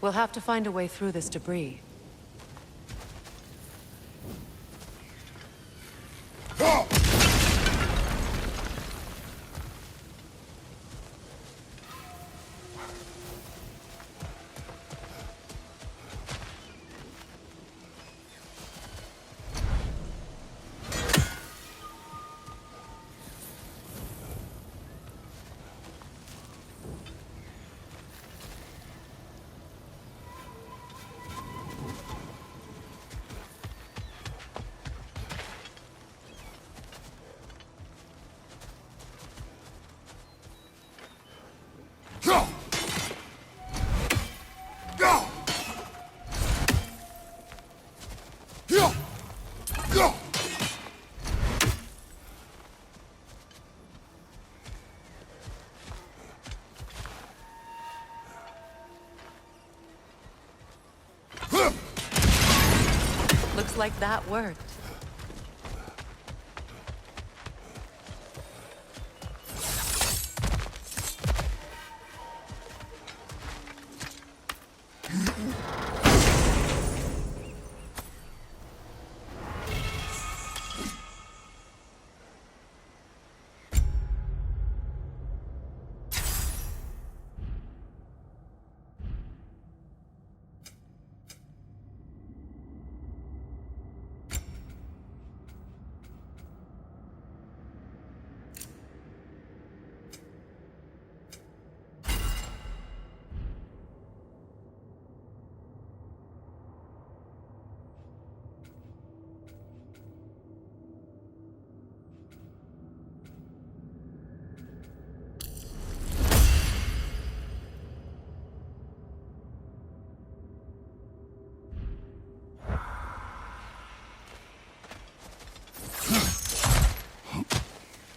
We'll have to find a way through this debris. Looks like that worked.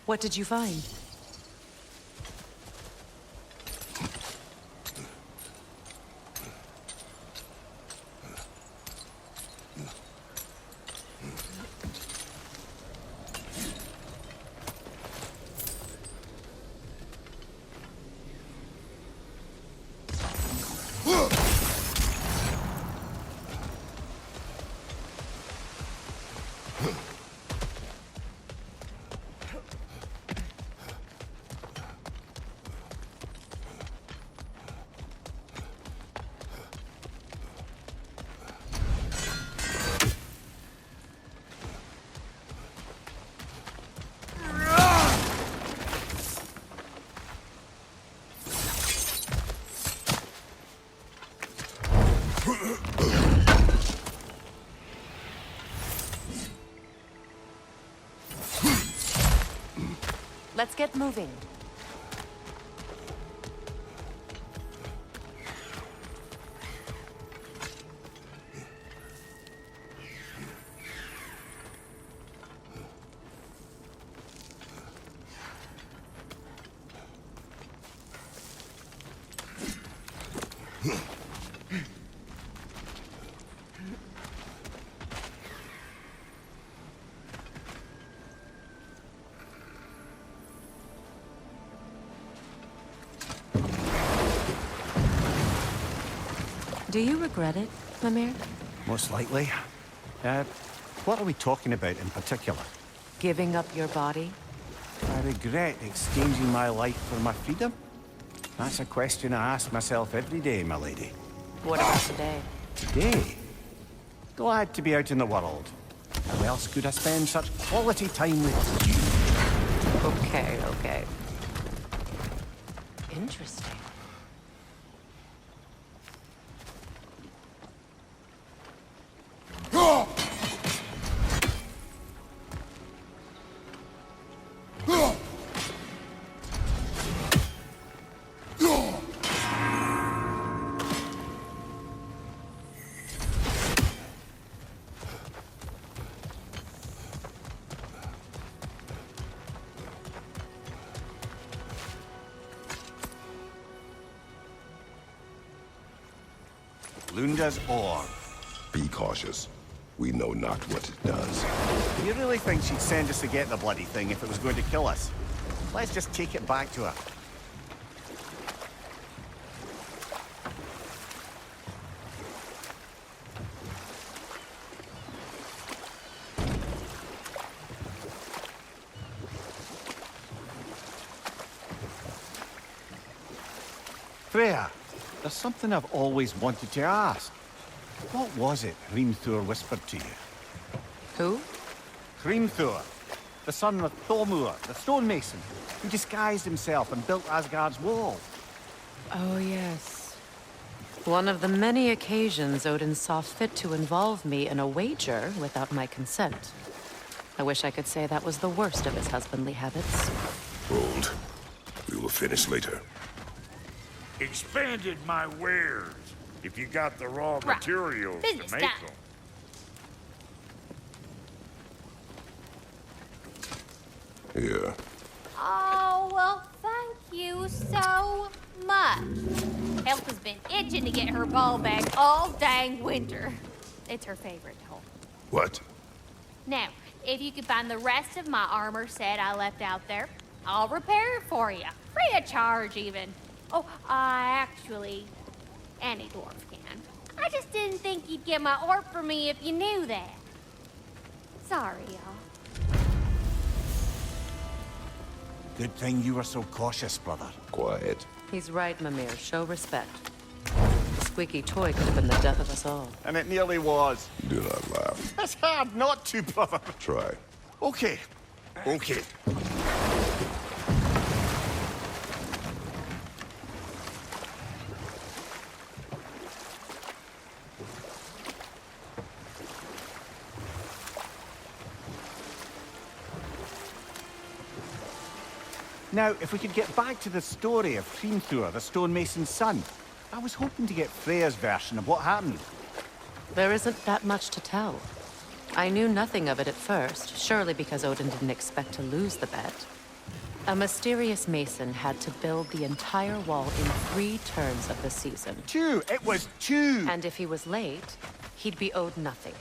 What did you find? Let's get moving. Do you regret it, Mimir? Most likely. What are we talking about in particular? Giving up your body? I regret exchanging my life for my freedom? That's a question I ask myself every day, my lady. What about today? Today? Glad to be out in the world. How else could I spend such quality time with you? Okay, okay. Interesting. Lunda's orb. Be cautious. We know not what it does. Do you really think she'd send us to get the bloody thing if it was going to kill us? Let's just take it back to her. Freya, there's something I've always wanted to ask. What was it Hrimthur whispered to you? Who? Hrimthur, the son of Thormur, the stonemason, who disguised himself and built Asgard's wall. Oh, yes. One of the many occasions Odin saw fit to involve me in a wager without my consent. I wish I could say that was the worst of his husbandly habits. Hold. We will finish later. Expanded my wares, if you got the raw Right. materials Business to make time. them. Here. Oh, well, thank you so much. Help has been itching to get her ball back all dang winter. It's her favorite hole. What? Now, if you can find the rest of my armor set I left out there, I'll repair it for you. Free of charge, even. Oh, actually, any dwarf can. I just didn't think you'd get my orc for me if you knew that. Sorry, y'all. Good thing you were so cautious, brother. Quiet. He's right, Mimir. Show respect. The squeaky toy could have been the death of us all. And it nearly was. Do not laugh. It's hard not to, brother. Try. Okay. Okay. Now, if we could get back to the story of Hrimthur, the stonemason's son. I was hoping to get Freya's version of what happened. There isn't that much to tell. I knew nothing of it at first, surely because Odin didn't expect to lose the bet. A mysterious mason had to build the entire wall in 3 turns of the season. 2! It was 2! And if he was late, he'd be owed nothing.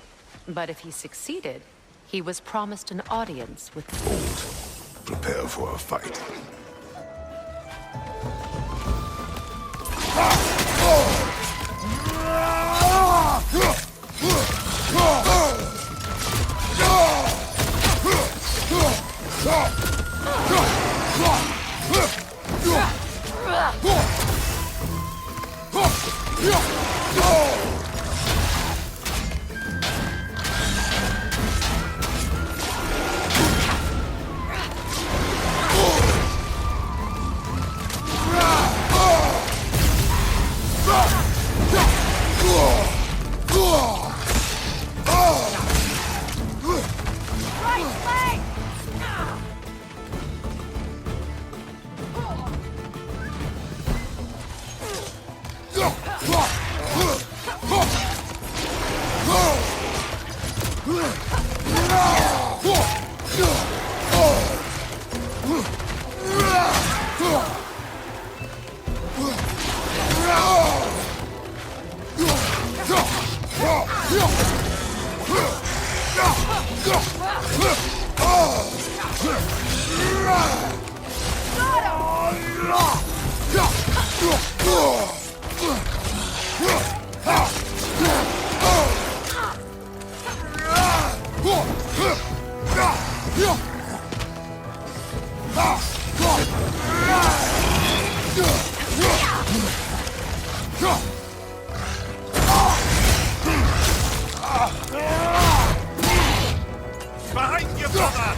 But if he succeeded, he was promised an audience with the king. Prepare for a fight. Behind you, brother!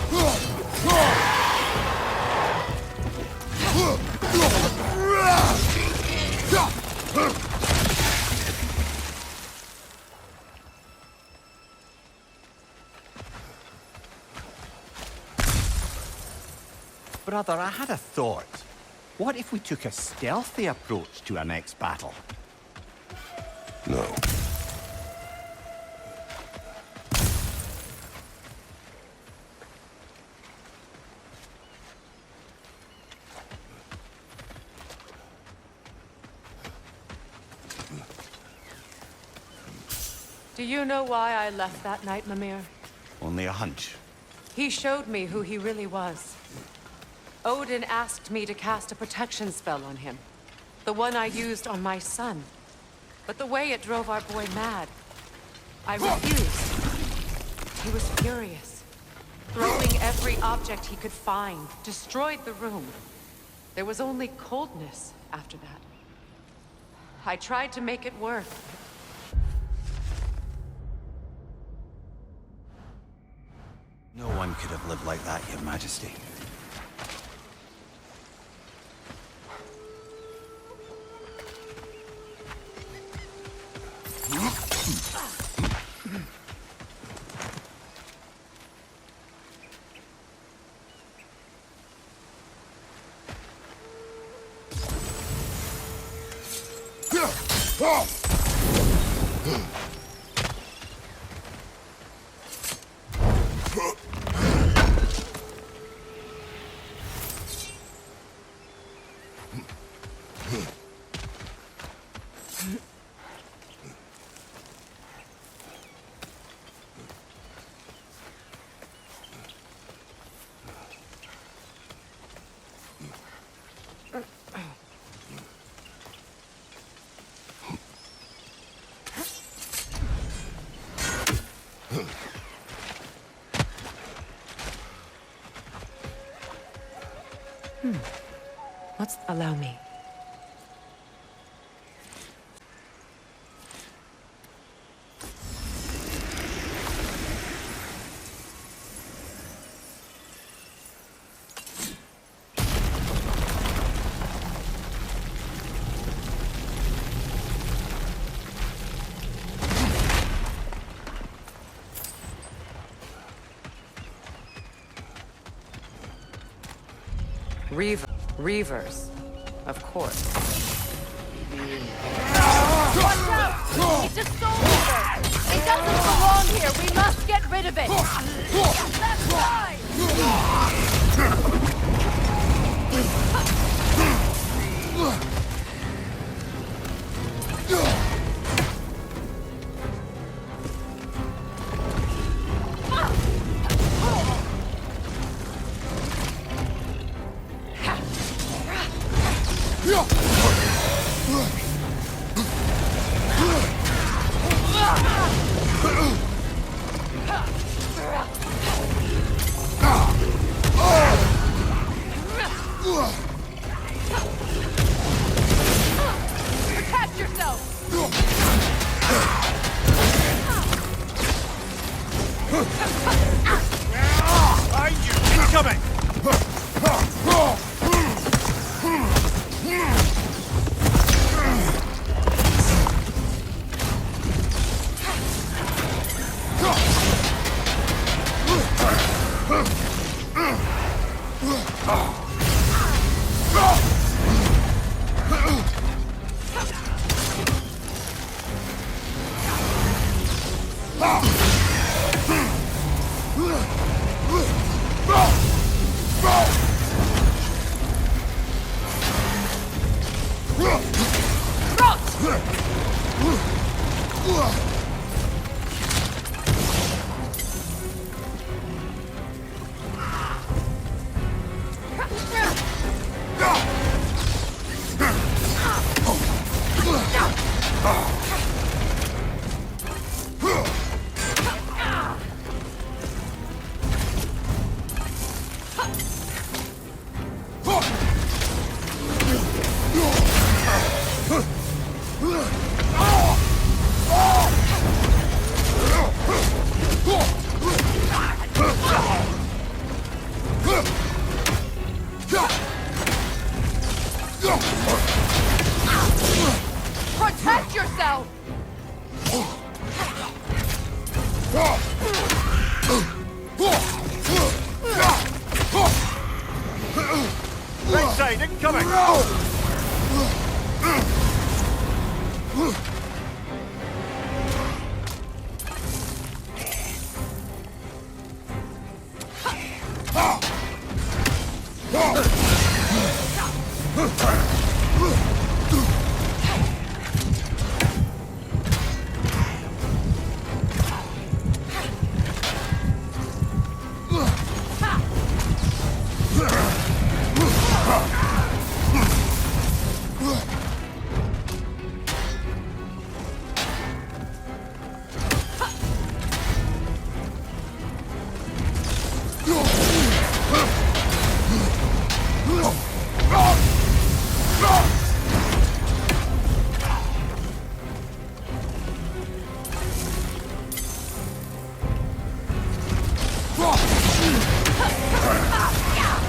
Brother, I had a thought. What if we took a stealthy approach to our next battle? No. Do you know why I left that night, Mimir? Only a hunch. He showed me who he really was. Odin asked me to cast a protection spell on him. The one I used on my son. But the way it drove our boy mad, I refused. He was furious. Throwing every object he could find, destroyed the room. There was only coldness after that. I tried to make it work. No one could have lived like that, Your Majesty. Allow me. Reavers, of course. Watch out! It's a soul eater! It doesn't belong here! We must get rid of it! That's right! Protect yourself! Behind you! Incoming! Protect yourself! Right side, incoming!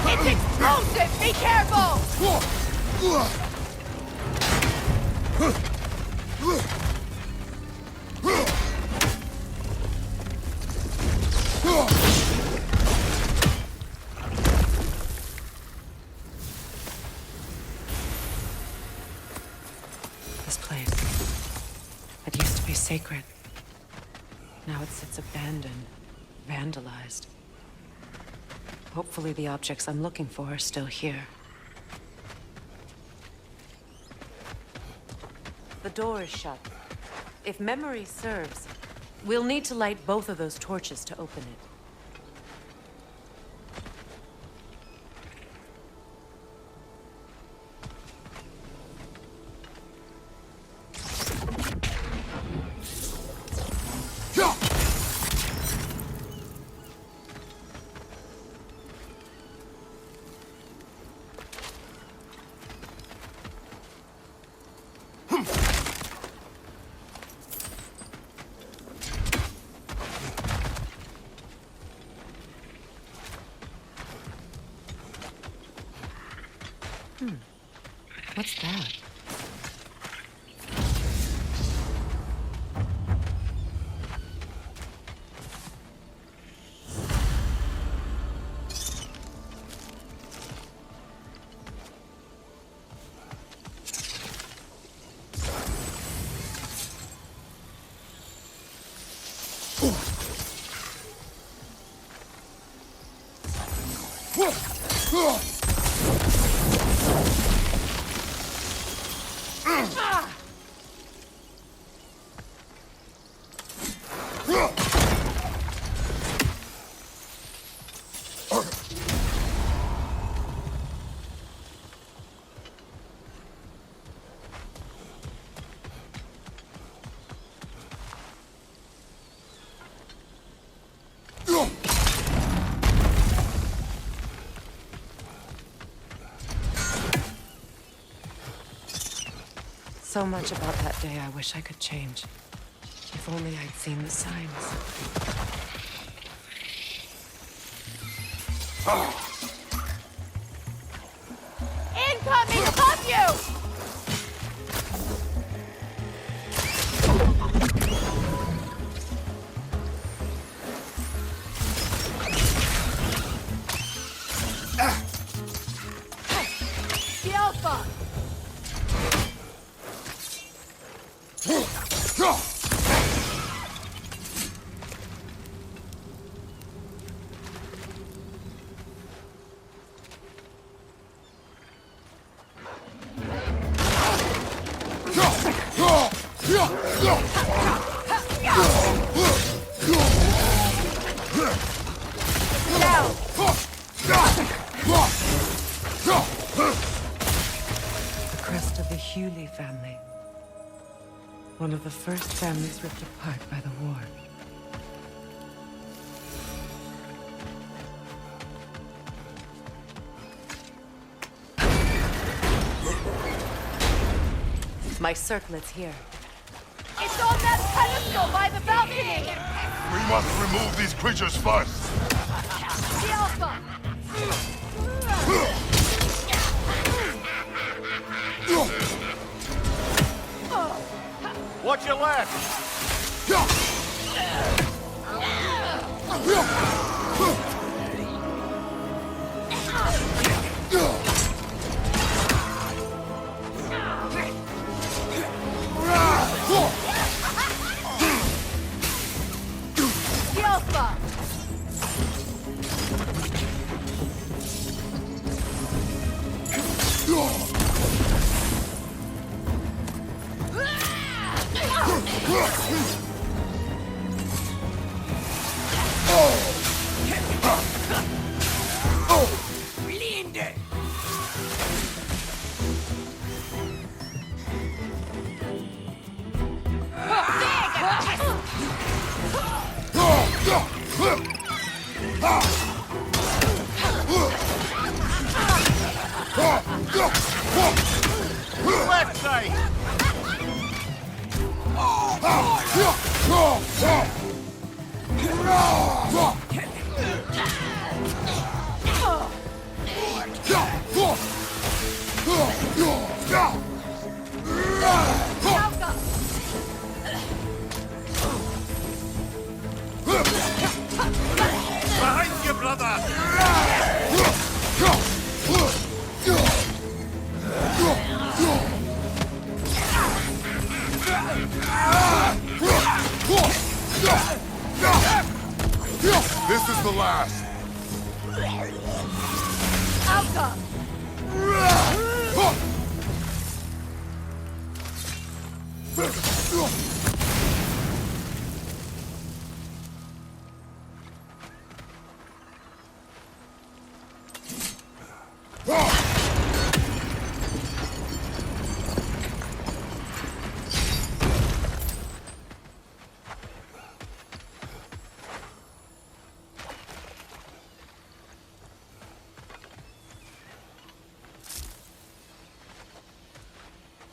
It's explosive! Be careful! This place. It used to be sacred. Now it sits abandoned, vandalized. Hopefully the objects I'm looking for are still here. The door is shut. If memory serves, we'll need to light both of those torches to open it. What's that? So much about that day I wish I could change. If only I'd seen the signs. Incoming! Above you! The Alpha! The crest of the Hewley family. One of the first families ripped apart by the war. My circlet's here. It's on that pedestal by the balcony! We must remove these creatures first. The Alpha! Watch your left! The Alpha! Left side! Behind you, brother! This is the last. Alpha!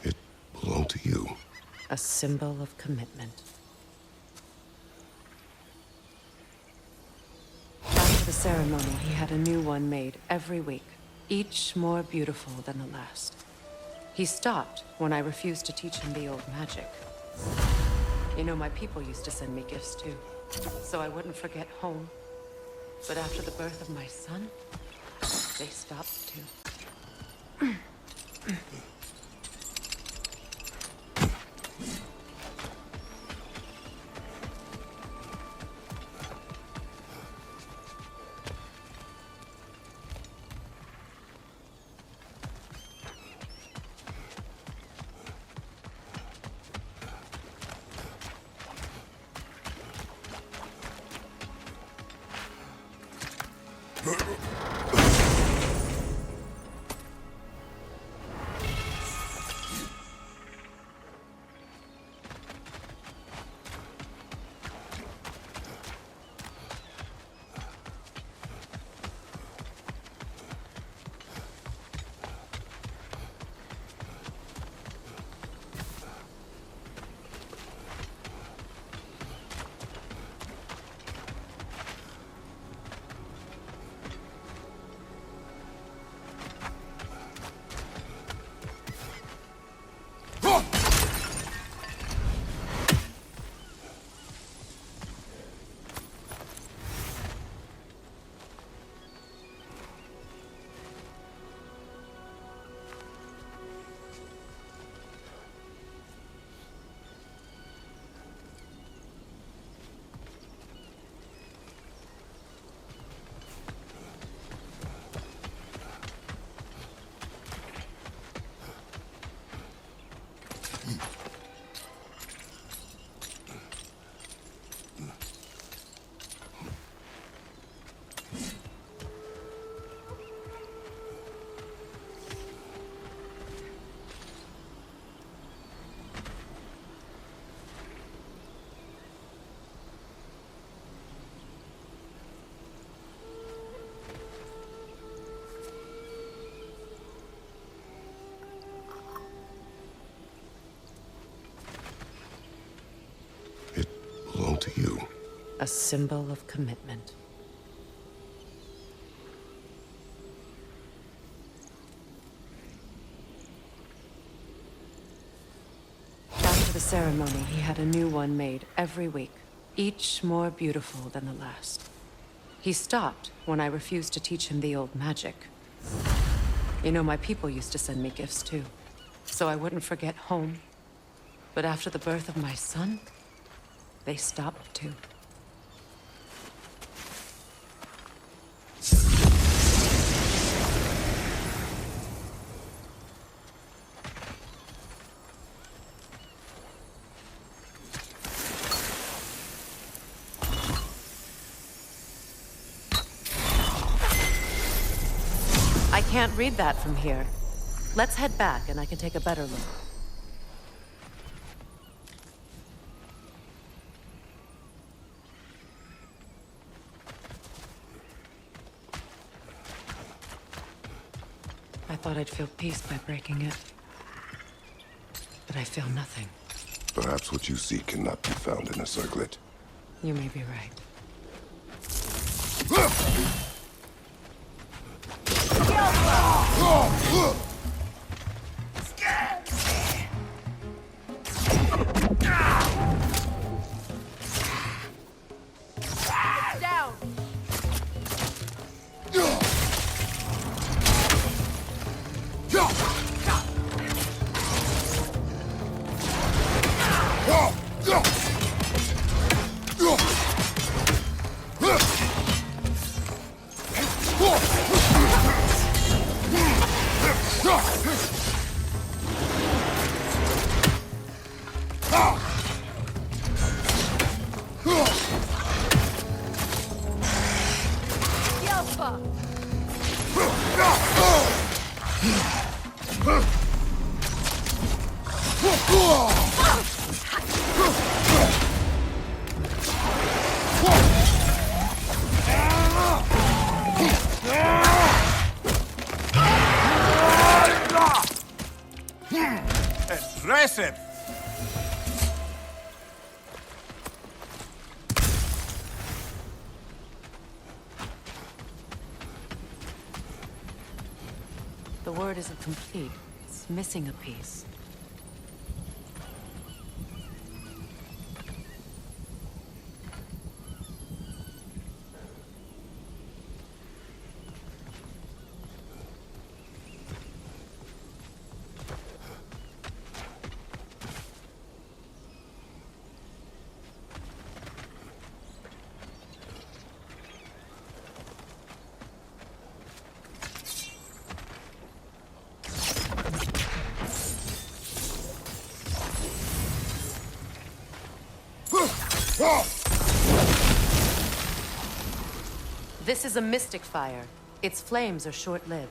It belonged to you. A symbol of commitment. After the ceremony, he had a new one made every week. each more beautiful than the last. He stopped when I refused to teach him the old magic. You know, my people used to send me gifts too, so I wouldn't forget home. But after the birth of my son, they stopped too. Belong to you. A symbol of commitment. After the ceremony, he had a new one made every week, each more beautiful than the last. He stopped when I refused to teach him the old magic. You know, my people used to send me gifts too, so I wouldn't forget home. But after the birth of my son, they stopped too. I can't read that from here. Let's head back and I can take a better look. I thought I'd feel peace by breaking it. But I feel nothing. Perhaps what you seek cannot be found in a circlet. You may be right. Down! Impressive! The word isn't complete. It's missing a piece. This is a mystic fire. Its flames are short-lived.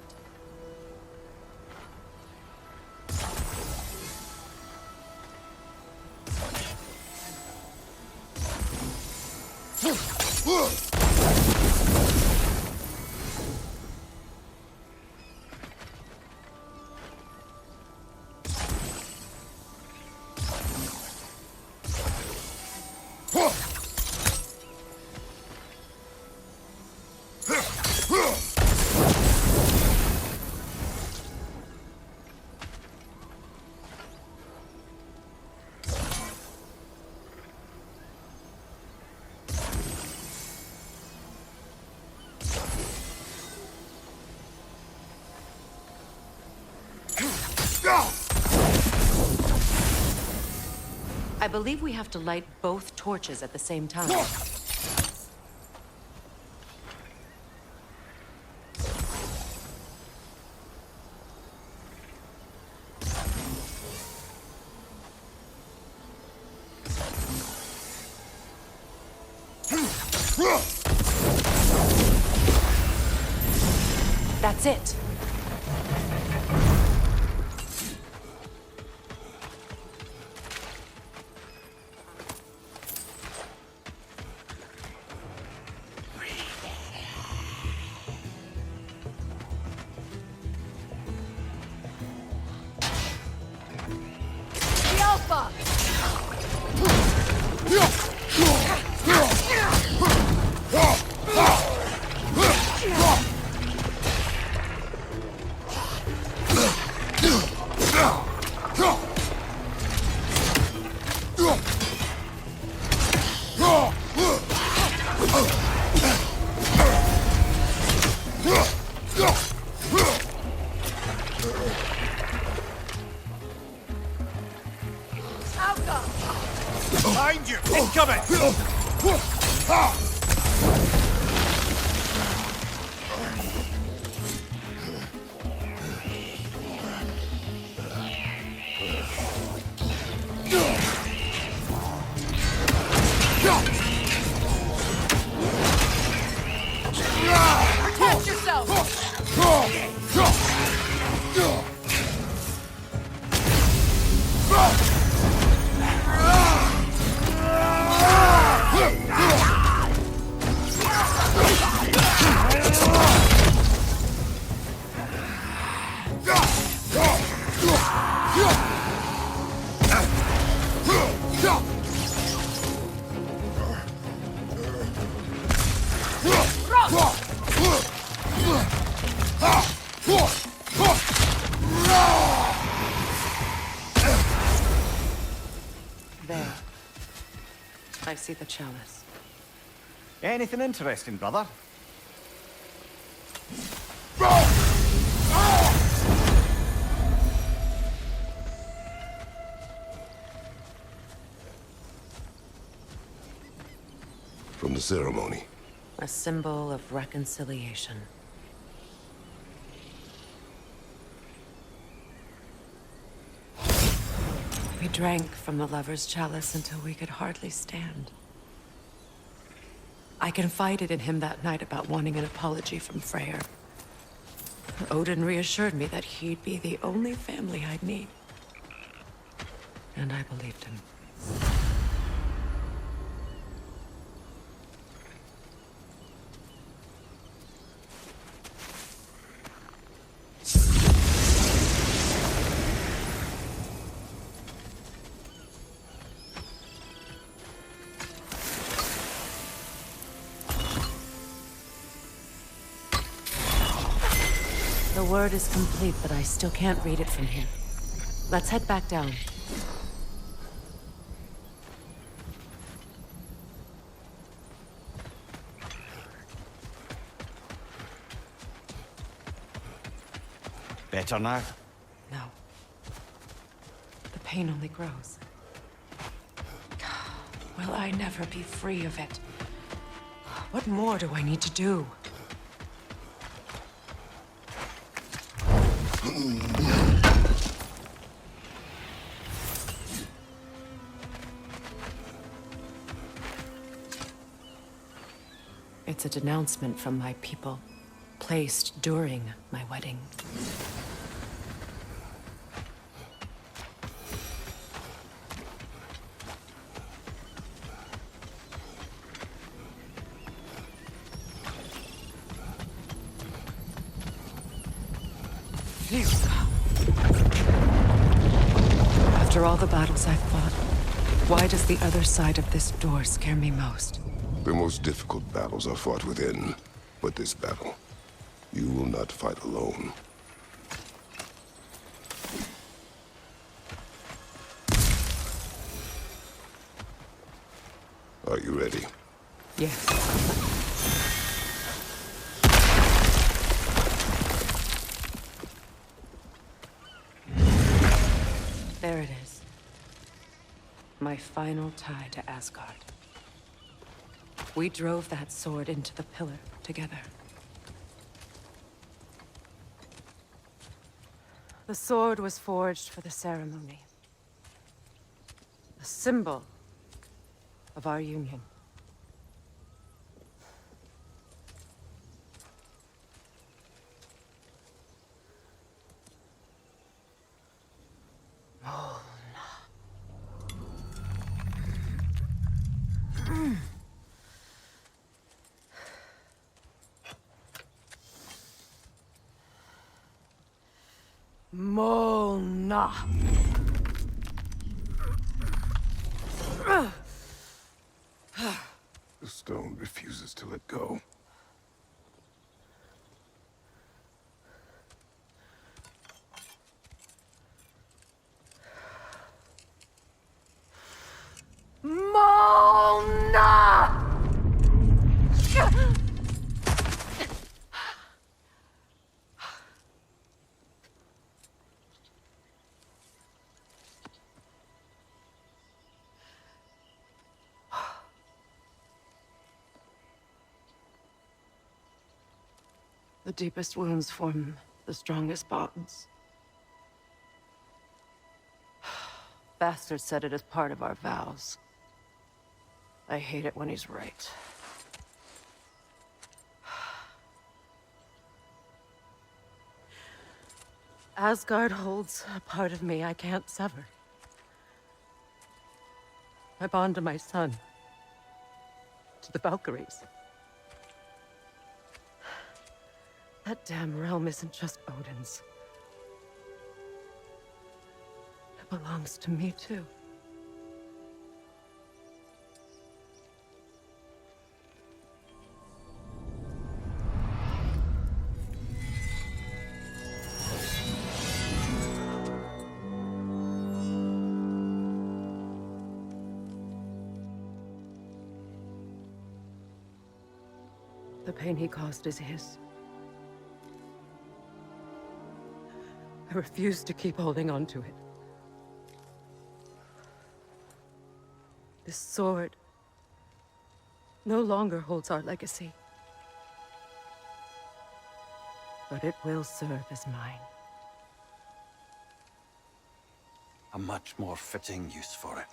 I believe we have to light both torches at the same time. That's it. Behind you! Incoming! Protect yourself! There. I see the chalice. Anything interesting, brother? From the ceremony. A symbol of reconciliation. We drank from the lover's chalice until we could hardly stand. I confided in him that night about wanting an apology from Freyr. Odin reassured me that he'd be the only family I'd need. And I believed him. The The word is complete, but I still can't read it from here. Let's head back down. Better now? No. The pain only grows. Will I never be free of it? What more do I need to do? It's a denouncement from my people, placed during my wedding. Phew. After all the battles I've fought, why does the other side of this door scare me most? The most difficult battles are fought within, but this battle, you will not fight alone. Are you ready? Yes. There it is. My final tie to Asgard. We drove that sword into the pillar together. The sword was forged for the ceremony. A symbol of our union. Mona. The stone refuses to let go. Mona! The deepest wounds form the strongest bonds. Bastard said it as part of our vows. I hate it when he's right. Asgard holds a part of me I can't sever. I bond to my son. To the Valkyries. That damn realm isn't just Odin's. It belongs to me, too. The pain he caused is his. I refuse to keep holding on to it. This sword no longer holds our legacy. But it will serve as mine. A much more fitting use for it.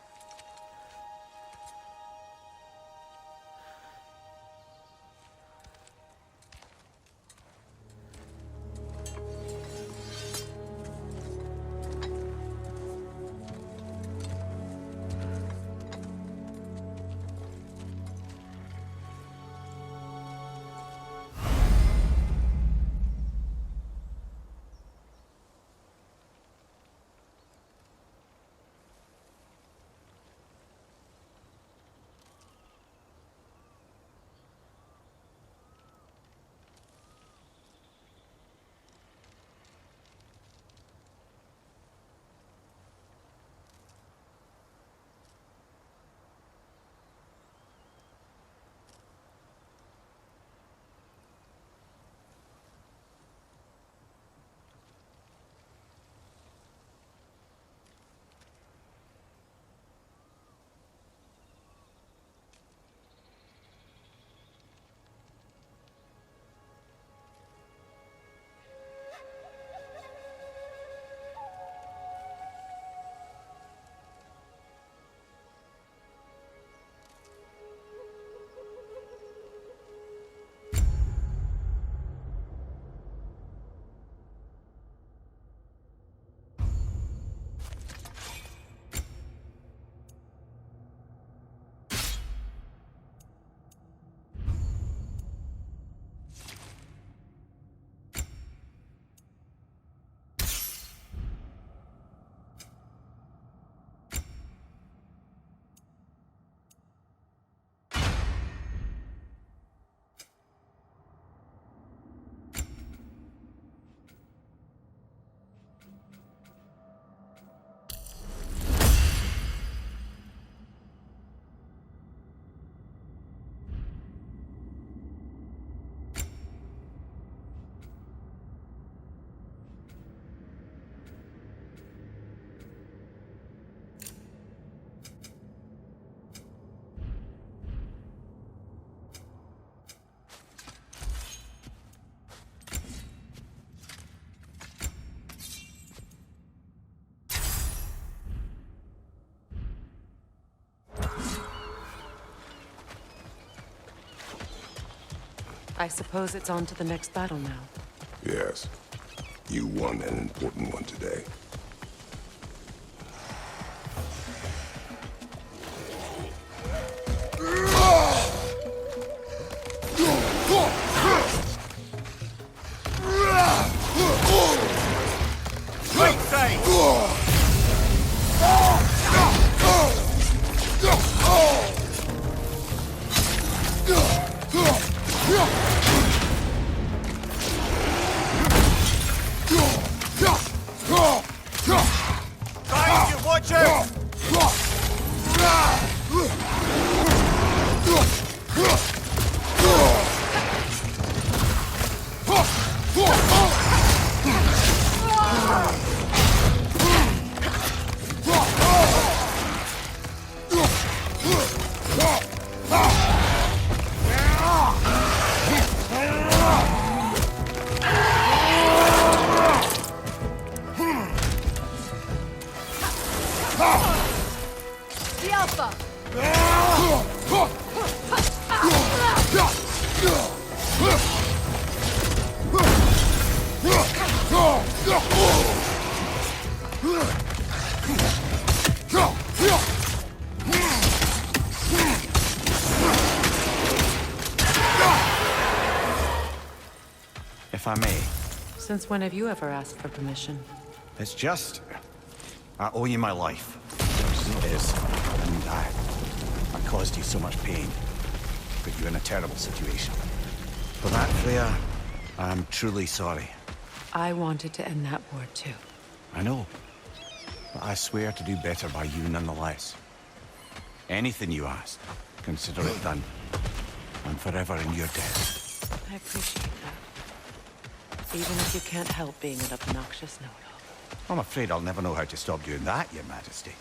I suppose it's on to the next battle now. Yes. You won an important one today. If I may. Since when have you ever asked for permission? It's just... I owe you my life. It is. And I caused you so much pain. Put you in a terrible situation. For that, Freya, I'm truly sorry. I wanted to end that war too. I know. But I swear to do better by you nonetheless. Anything you ask, consider it done. I'm forever in your debt. I appreciate that. Even if you can't help being an obnoxious know-it-all. I'm afraid I'll never know how to stop doing that, Your Majesty.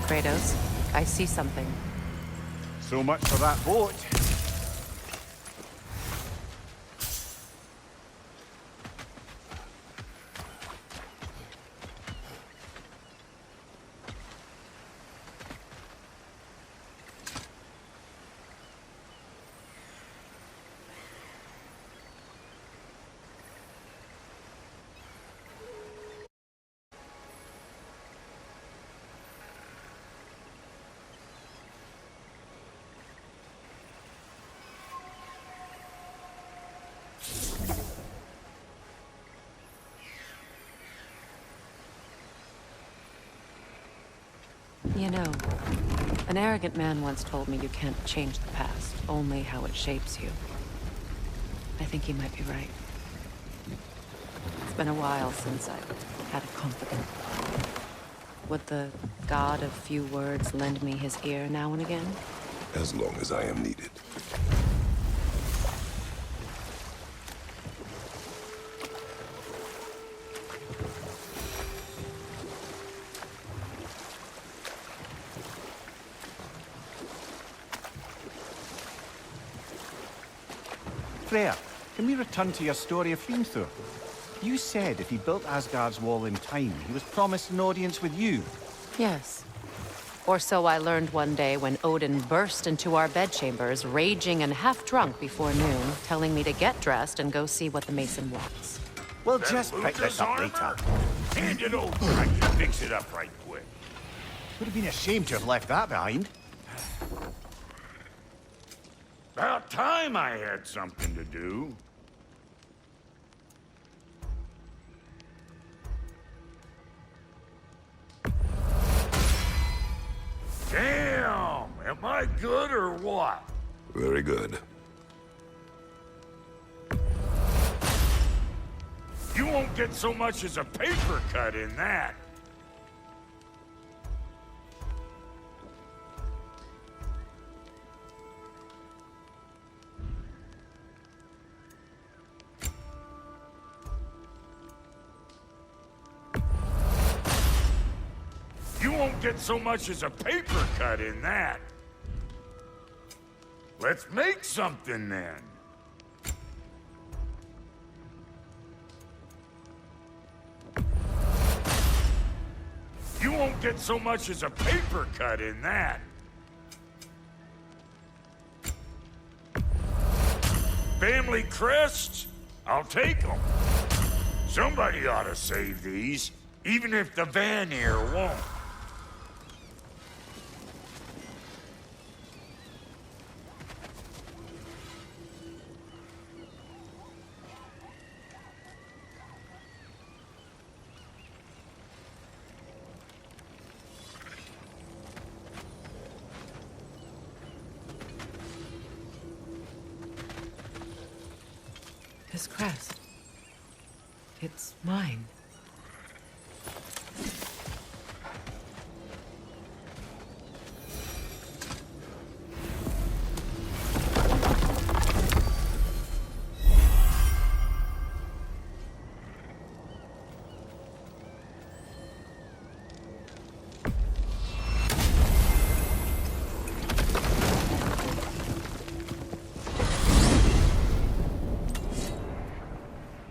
Kratos, I see something. So much for that boat. You know, an arrogant man once told me you can't change the past, only how it shapes you. I think he might be right. It's been a while since I've had a confidant. Would the god of few words lend me his ear now and again? As long as I am needed. Freya, can we return to your story of Hrimthur? You said if he built Asgard's wall in time, he was promised an audience with you. Yes. Or so I learned one day when Odin burst into our bedchambers, raging and half-drunk before noon, telling me to get dressed and go see what the mason wants. We'll That just pick this up armor? later. Hand it over. I can fix it up right quick. Would have been a shame to have left that behind. About time I had something to do. Damn! Am I good or what? Very good. You won't get so much as a paper cut in that. You won't get so much as a paper cut in that. Let's make something then. You won't get so much as a paper cut in that. Family crests? I'll take them. Somebody ought to save these, even if the Vanir won't. This crest. It's mine.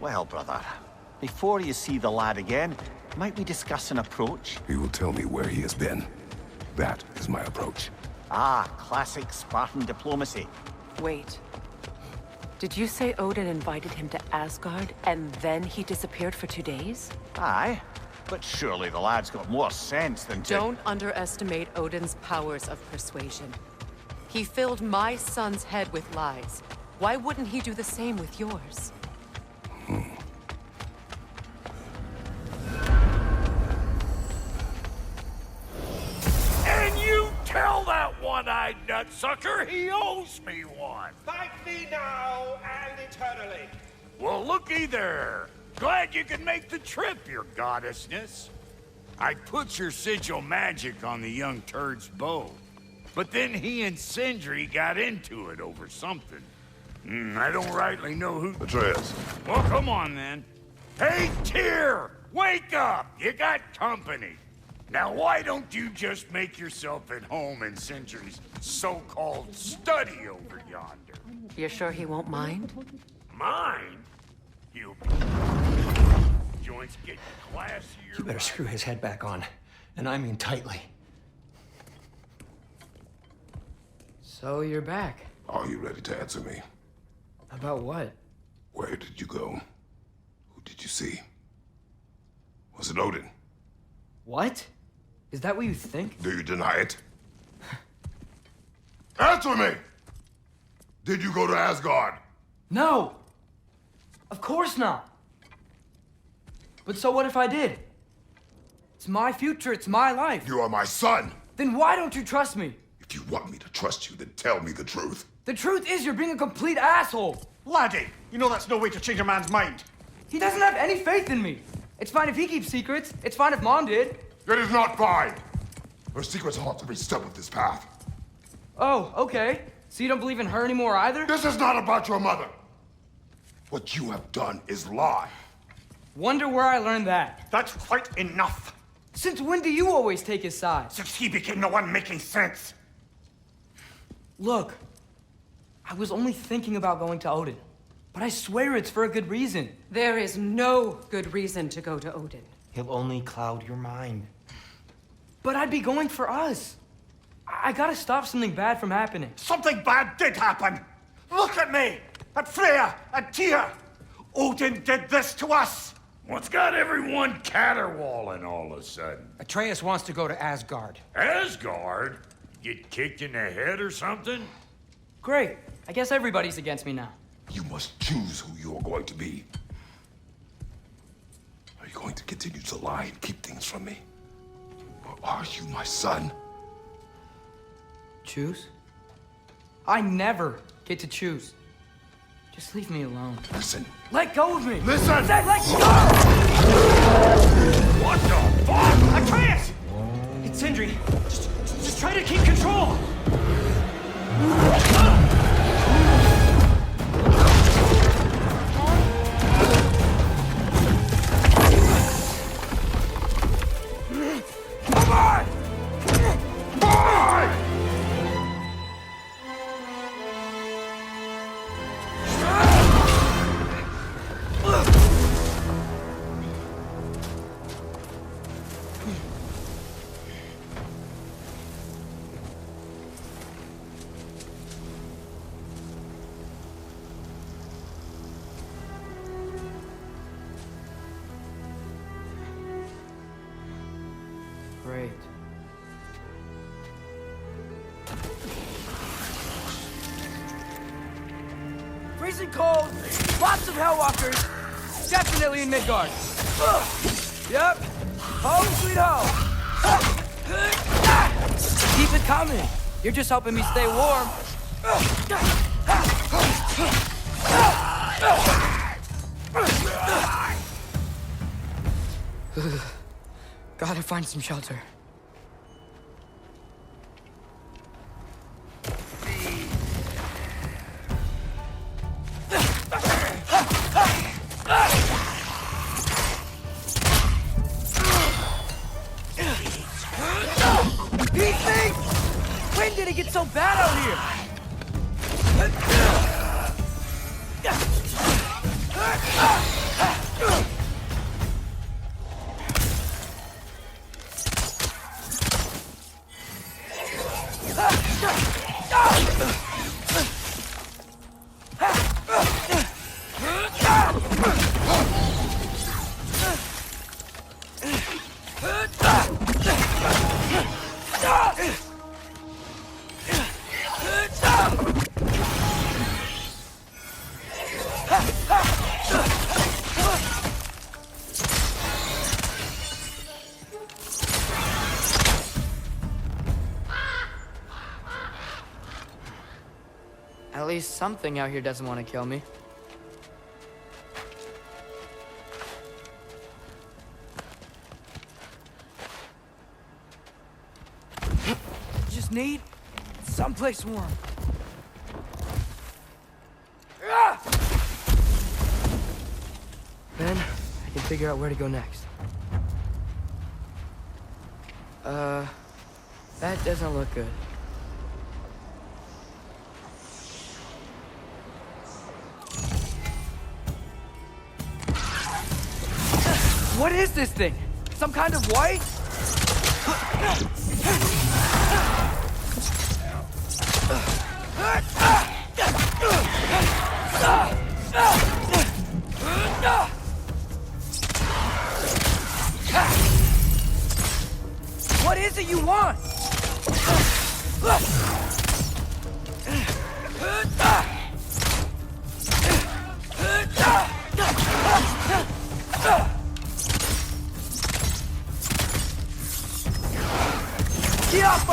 Well, brother, before you see the lad again, might we discuss an approach? He will tell me where he has been. That is my approach. Ah, classic Spartan diplomacy. Wait. Did you say Odin invited him to Asgard, and then he disappeared for 2 days? Aye, but surely the lad's got more sense than to... Don't underestimate Odin's powers of persuasion. He filled my son's head with lies. Why wouldn't he do the same with yours? And you tell that one-eyed nutsucker he owes me one. Thank thee now and eternally. Well, looky there. Glad you could make the trip, your goddessness. I put your sigil magic on the young turd's bow. But then he and Sindri got into it over something. I don't rightly know who... Atreus. Well, come on, then. Hey, Tyr! Wake up! You got company. Now, why don't you just make yourself at home in Sindri's so-called study over yonder? You're sure he won't mind? Mine? You... Joints get classier... You better screw his head back on, and I mean tightly. So you're back. Are you ready to answer me? About what? Where did you go? Who did you see? Was it Odin? What? Is that what you think? Do you deny it? Answer me! Did you go to Asgard? No! Of course not! But so what if I did? It's my future, it's my life. You are my son! Then why don't you trust me? If you want me to trust you, then tell me the truth. The truth is you're being a complete asshole. Laddie, you know that's no way to change a man's mind. He doesn't have any faith in me. It's fine if he keeps secrets. It's fine if Mom did. It is not fine. Her secrets haunt every step of this path. Oh, okay. So you don't believe in her anymore either? This is not about your mother. What you have done is lie. Wonder where I learned that. That's quite enough. Since when do you always take his side? Since he became the one making sense. Look, I was only thinking about going to Odin. But I swear it's for a good reason. There is no good reason to go to Odin. He'll only cloud your mind. But I'd be going for us. I gotta stop something bad from happening. Something bad did happen. Look at me, at Freya, at Tyr. Odin did this to us. What's got everyone caterwauling all of a sudden? Atreus wants to go to Asgard. Asgard? Get kicked in the head or something? Great. I guess everybody's against me now. You must choose who you are going to be. Are you going to continue to lie and keep things from me? Or are you my son? Choose? I never get to choose. Just leave me alone. Listen. Let go of me! Listen! I said let go! What the fuck? Atreus! It's Sindri. Just try to keep control. Come on! Boy! Great. Freezing cold, lots of Hellwalkers, definitely in Midgard. Yep, home sweet home. Keep it coming. You're just helping me stay warm. Gotta find some shelter. These things! When did it get so bad out here? At least something out here doesn't want to kill me. Just need someplace warm. Then I can figure out where to go next. That doesn't look good. What is this thing? Some kind of white? What is it you want? Get off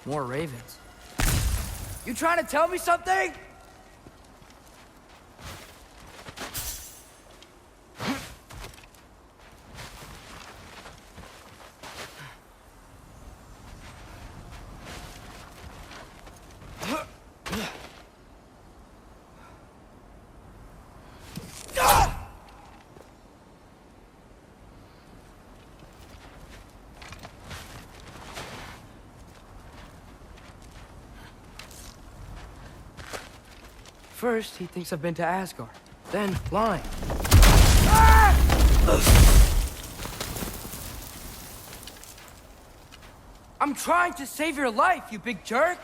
More ravens. You trying to tell me something? First, he thinks I've been to Asgard. Then, lying. I'm trying to save your life, you big jerk!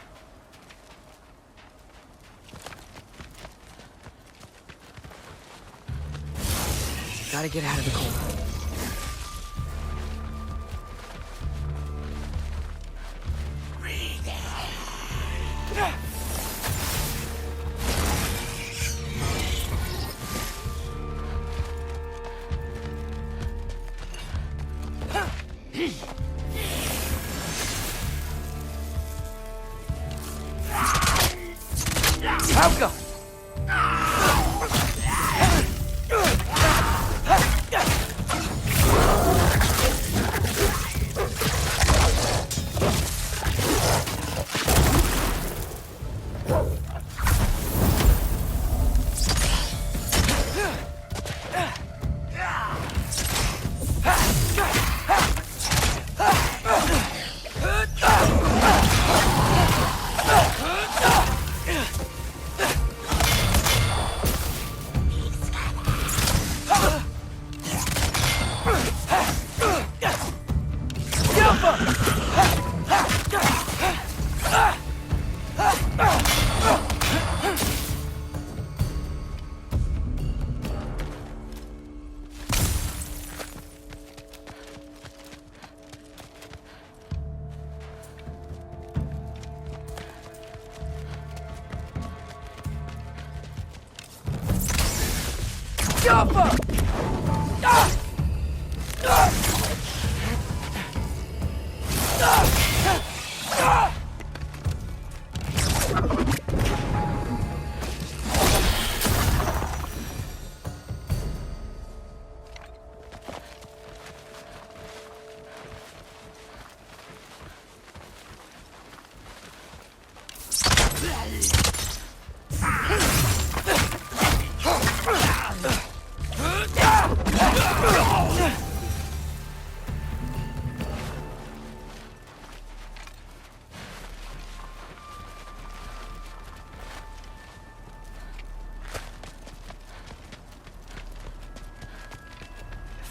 Gotta get out of the cold. Helga!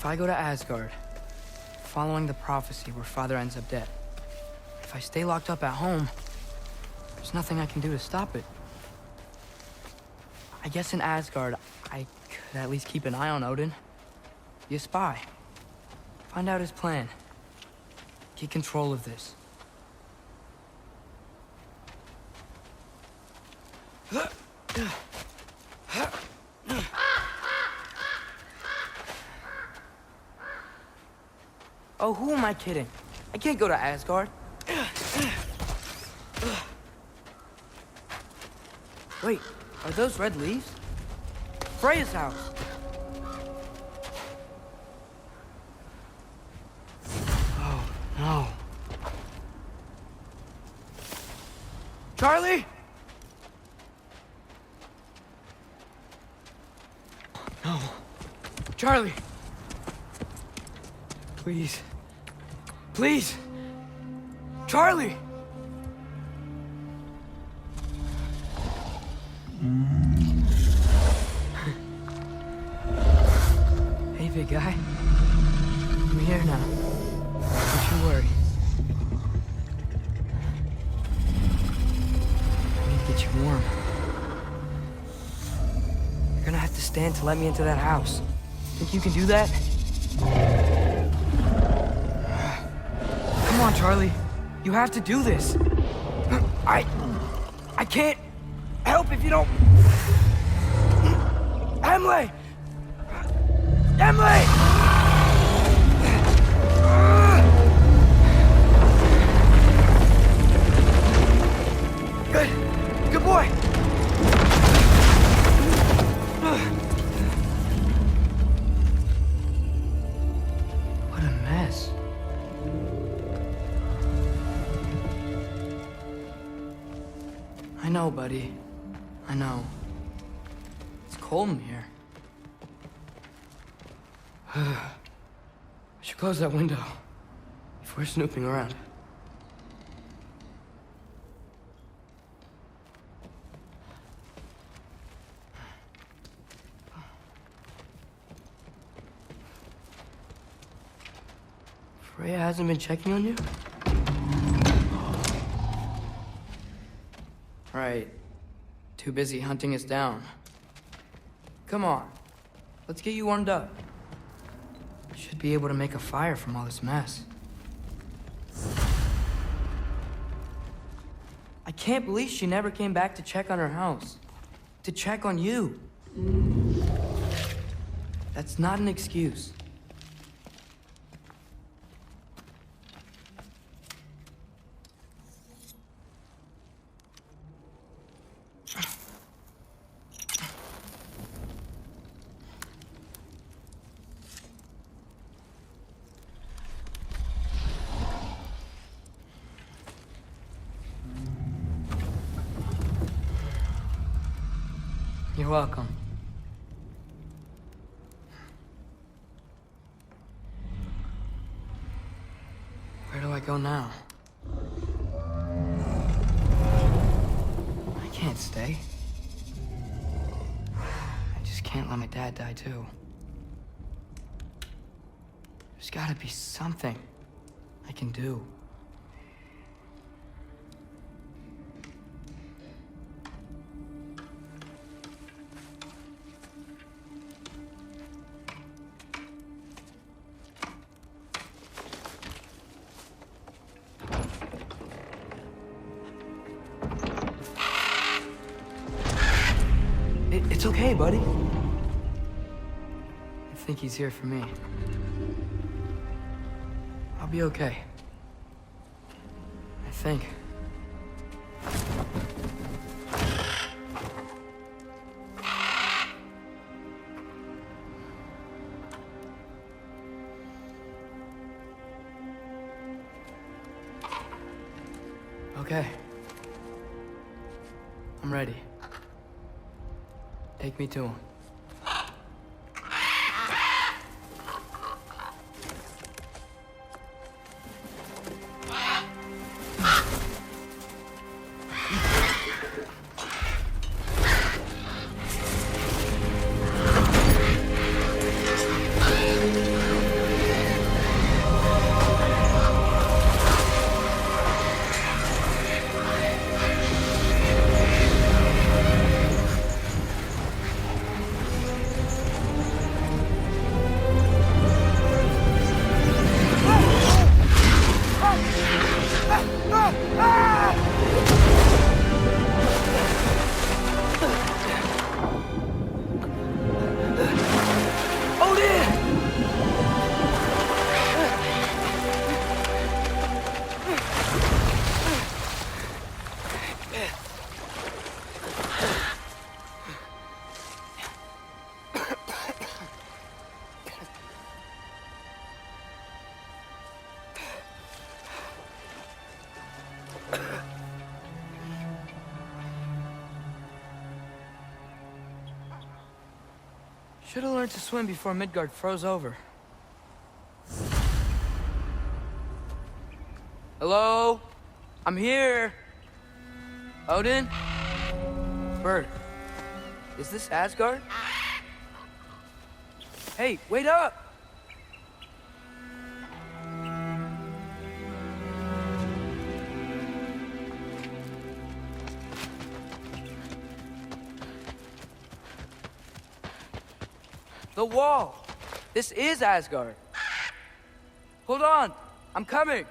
If I go to Asgard, following the prophecy where Father ends up dead, if I stay locked up at home, there's nothing I can do to stop it. I guess in Asgard, I could at least keep an eye on Odin. Be a spy. Find out his plan. Get control of this. Oh, who am I kidding? I can't go to Asgard. Wait, are those red leaves? Freya's house. Oh, no. Charlie? No. Charlie. Please. Please! Charlie! Hey, big guy. I'm here now. Don't you worry. I need to get you warm. stand to let me into that house. Think you can do that? Come on, Charlie. You have to do this. I can't help if you don't... Emily! Emily! Good boy! What a mess. I know, buddy. I know. It's cold in here. I should close that window if we're snooping around. Freya hasn't been checking on you? Right. Too busy hunting us down. Come on. Let's get you warmed up. Should be able to make a fire from all this mess. I can't believe she never came back to check on her house. To check on you. That's not an excuse. You're welcome. Where do I go now? I can't stay. I just can't let my dad die too. There's gotta be something I can do. It's okay, buddy. I think he's here for me. I'll be okay. I think. Okay. I'm ready. Take me to him. Should have learned to swim before Midgard froze over. Hello? I'm here. Odin? Bird. Is this Asgard? Hey, wait up! The wall! This is Asgard! Hold on! I'm coming!